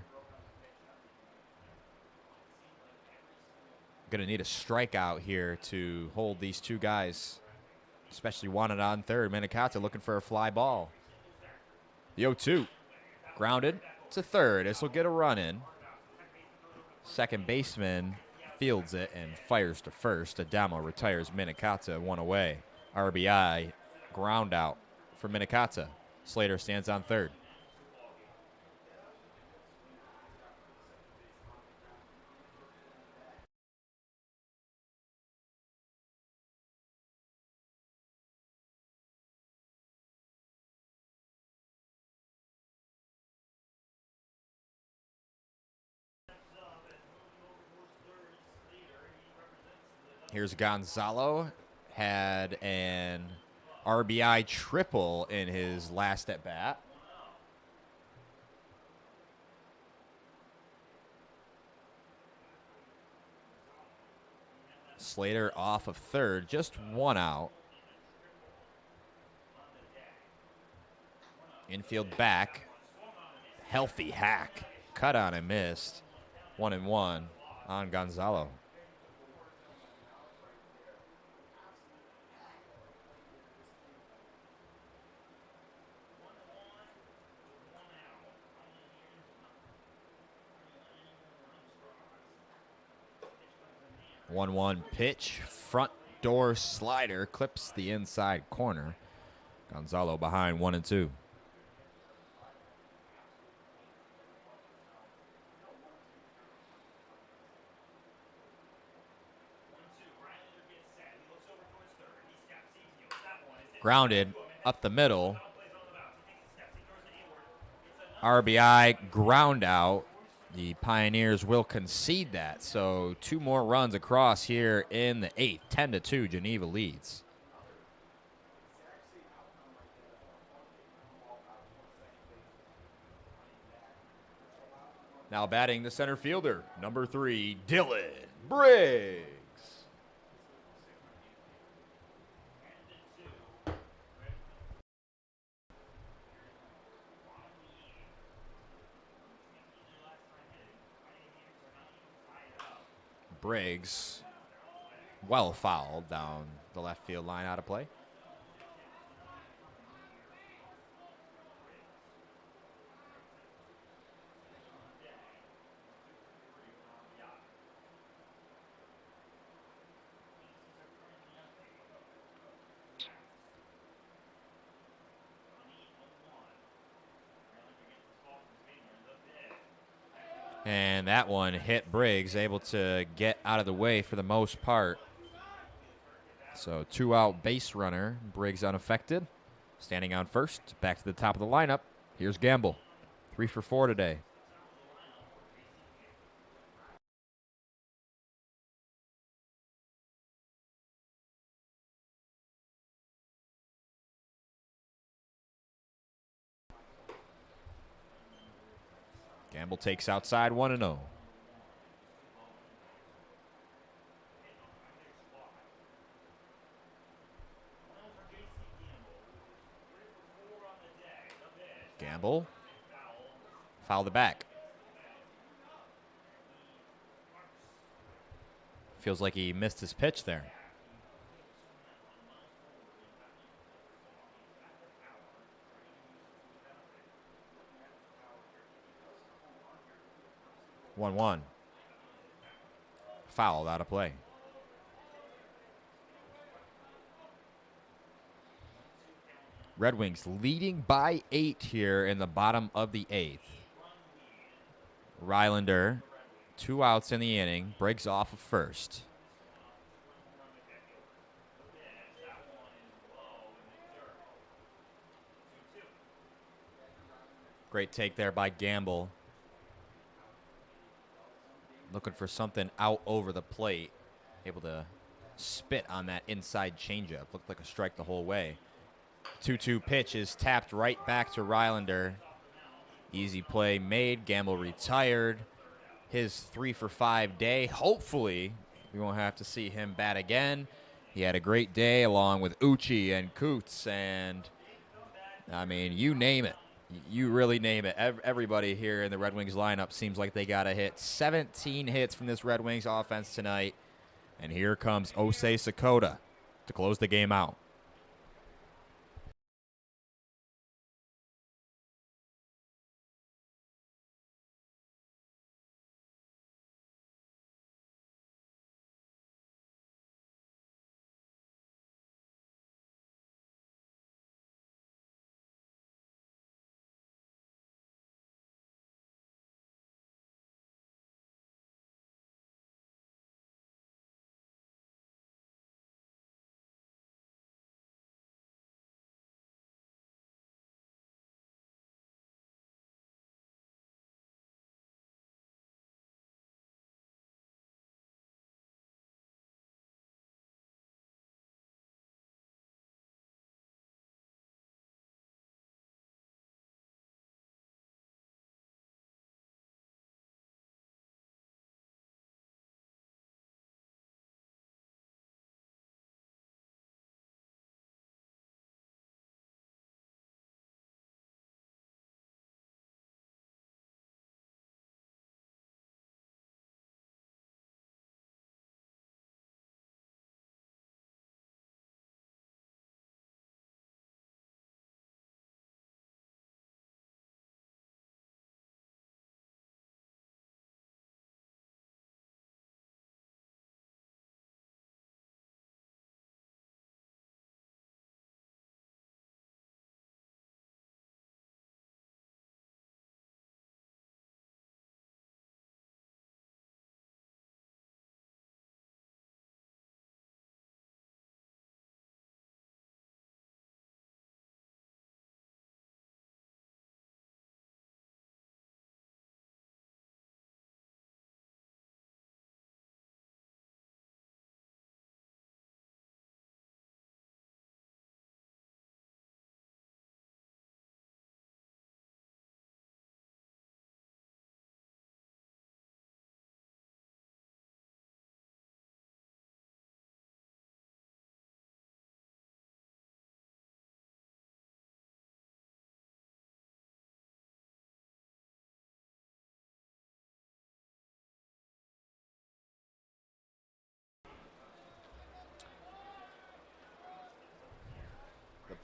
gonna need a strikeout here to hold these 2 guys, especially Wannett on third. Minikata looking for a fly ball. The 0-2, grounded to third. This will get a run in. Second baseman fields it and fires to first. Adamo retires Minikata, 1 away. RBI, ground out for Minikata. Slater stands on third. Here's Gonzalo. Had an RBI triple in his last at bat. Slater off of third, just 1 out. Infield back. Healthy hack. Cut on and missed. 1-1 on Gonzalo. 1-1 pitch, front door slider, clips the inside corner. Gonzalo behind 1-2. Grounded up the middle. RBI ground out. The Pioneers will concede that. So 2 more runs across here in the 8th. 10-2, Geneva leads. Now batting the center fielder, number 3, Dylan Briggs. Briggs, well fouled down the left field line, out of play. And that one hit Briggs, able to get out of the way for the most part. So 2-out base runner, Briggs unaffected. Standing on first, back to the top of the lineup. Here's Gamble, 3 for 4 today. Gamble takes outside 1-0. Gamble, foul the back. Feels like he missed his pitch there. One. Fouled, out of play. Red Wings leading by 8 here in the bottom of the 8th. Rylander, 2 outs in the inning. Briggs off of first. Great take there by Gamble. Looking for something out over the plate. Able to spit on that inside changeup. Looked like a strike the whole way. 2-2 pitch is tapped right back to Rylander. Easy play made. Gamble retired. His 3 for 5 day. Hopefully, we won't have to see him bat again. He had a great day along with Uchi and Coots, and I mean, you name it. You really name it. Everybody here in the Red Wings lineup seems like they got a hit. 17 hits from this Red Wings offense tonight. And here comes Osei Sakota to close the game out.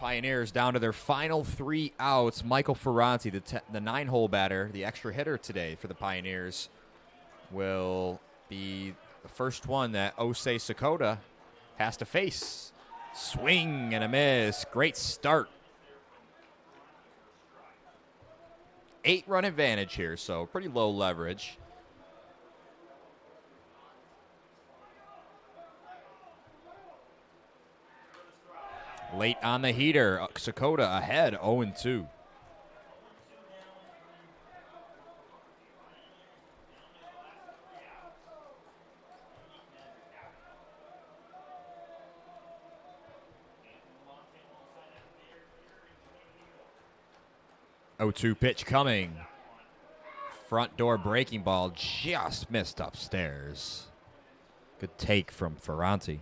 Pioneers down to their final 3 outs. Michael Ferranti, the 9-hole batter, the extra hitter today for the Pioneers, will be the first one that Osei Sakota has to face. Swing and a miss. Great start. 8-run advantage here, so pretty low leverage. Late on the heater, Sakota ahead, 0-2. Oh-2 pitch coming. Front door breaking ball just missed upstairs. Good take from Ferranti.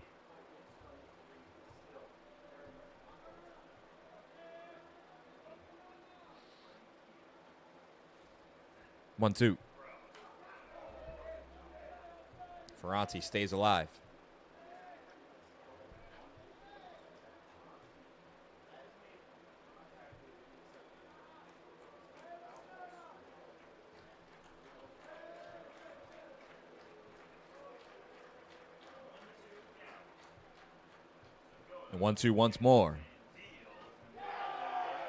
1-2. Ferranti stays alive. And 1-2 once more.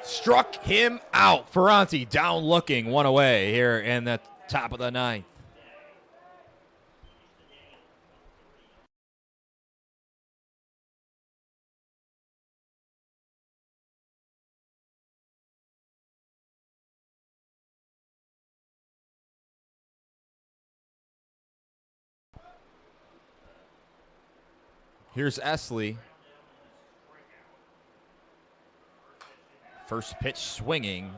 Struck him out. Ferranti down looking, one away here in the top of the 9th. Here's Esley. First pitch swinging,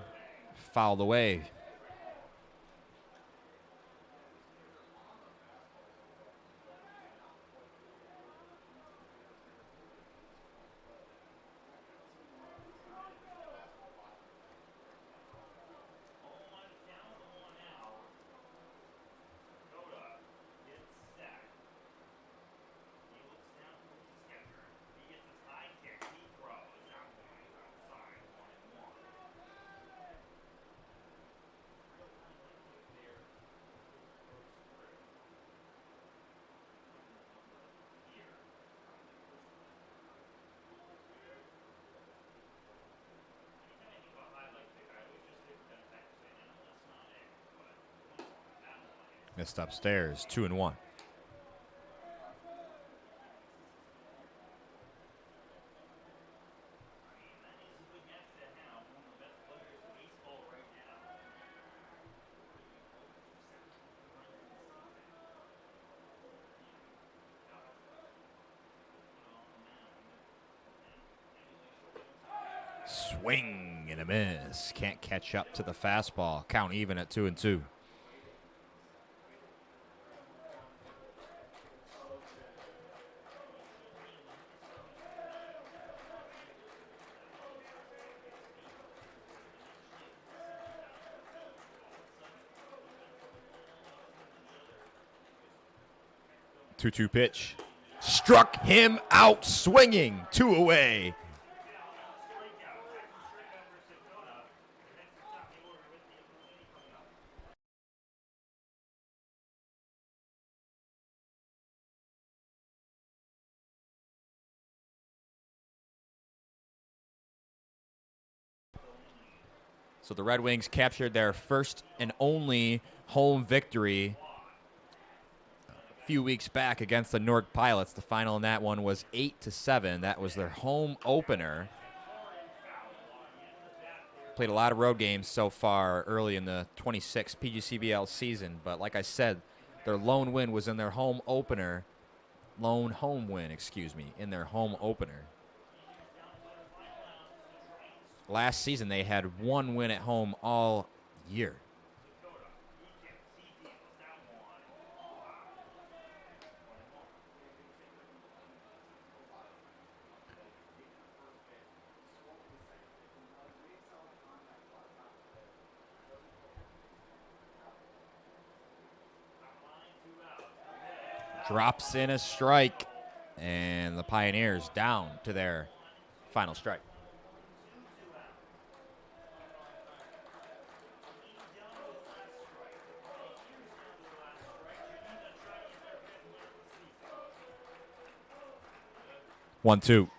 fouled away. Missed upstairs, 2-1. Swing and a miss. Can't catch up to the fastball. Count even at 2-2. Two-two pitch. Struck him out swinging. 2 away. So the Red Wings captured their first and only home victory a few weeks back against the Newark Pilots. The final in that one was 8-7. That was their home opener. Played a lot of road games so far early in the 26 PGCBL season, but like I said, their lone win was in their home opener. Lone home win, excuse me, in their home opener. Last season, they had 1 win at home all year. Drops in a strike, and the Pioneers down to their final strike. 1-2.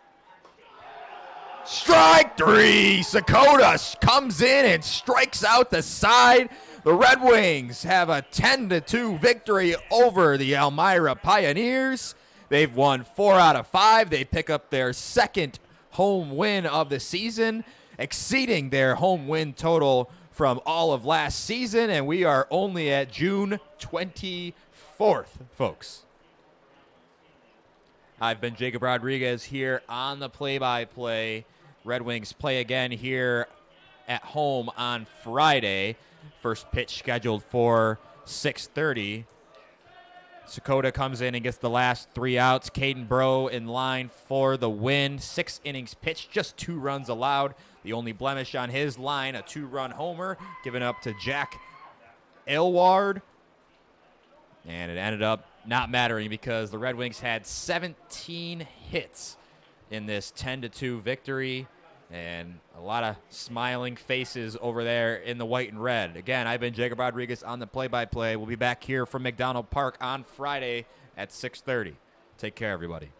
Strike three. Sakota comes in and strikes out the side. The Red Wings have a 10-2 victory over the Elmira Pioneers. They've won 4 out of 5. They pick up their second home win of the season, exceeding their home win total from all of last season, and we are only at June 24th, folks. I've been Jacob Rodriguez here on the play-by-play. Red Wings play again here at home on Friday. First pitch scheduled for 6:30. Sakota comes in and gets the last 3 outs. Caden Bro in line for the win. 6 innings pitched, just 2 runs allowed. The only blemish on his line, a 2-run homer given up to Jack Aylward. And it ended up not mattering because the Red Wings had 17 hits in this 10-2 victory. And a lot of smiling faces over there in the white and red. Again, I've been Jacob Rodriguez on the play-by-play. We'll be back here from McDonough Park on Friday at 6:30. Take care, everybody.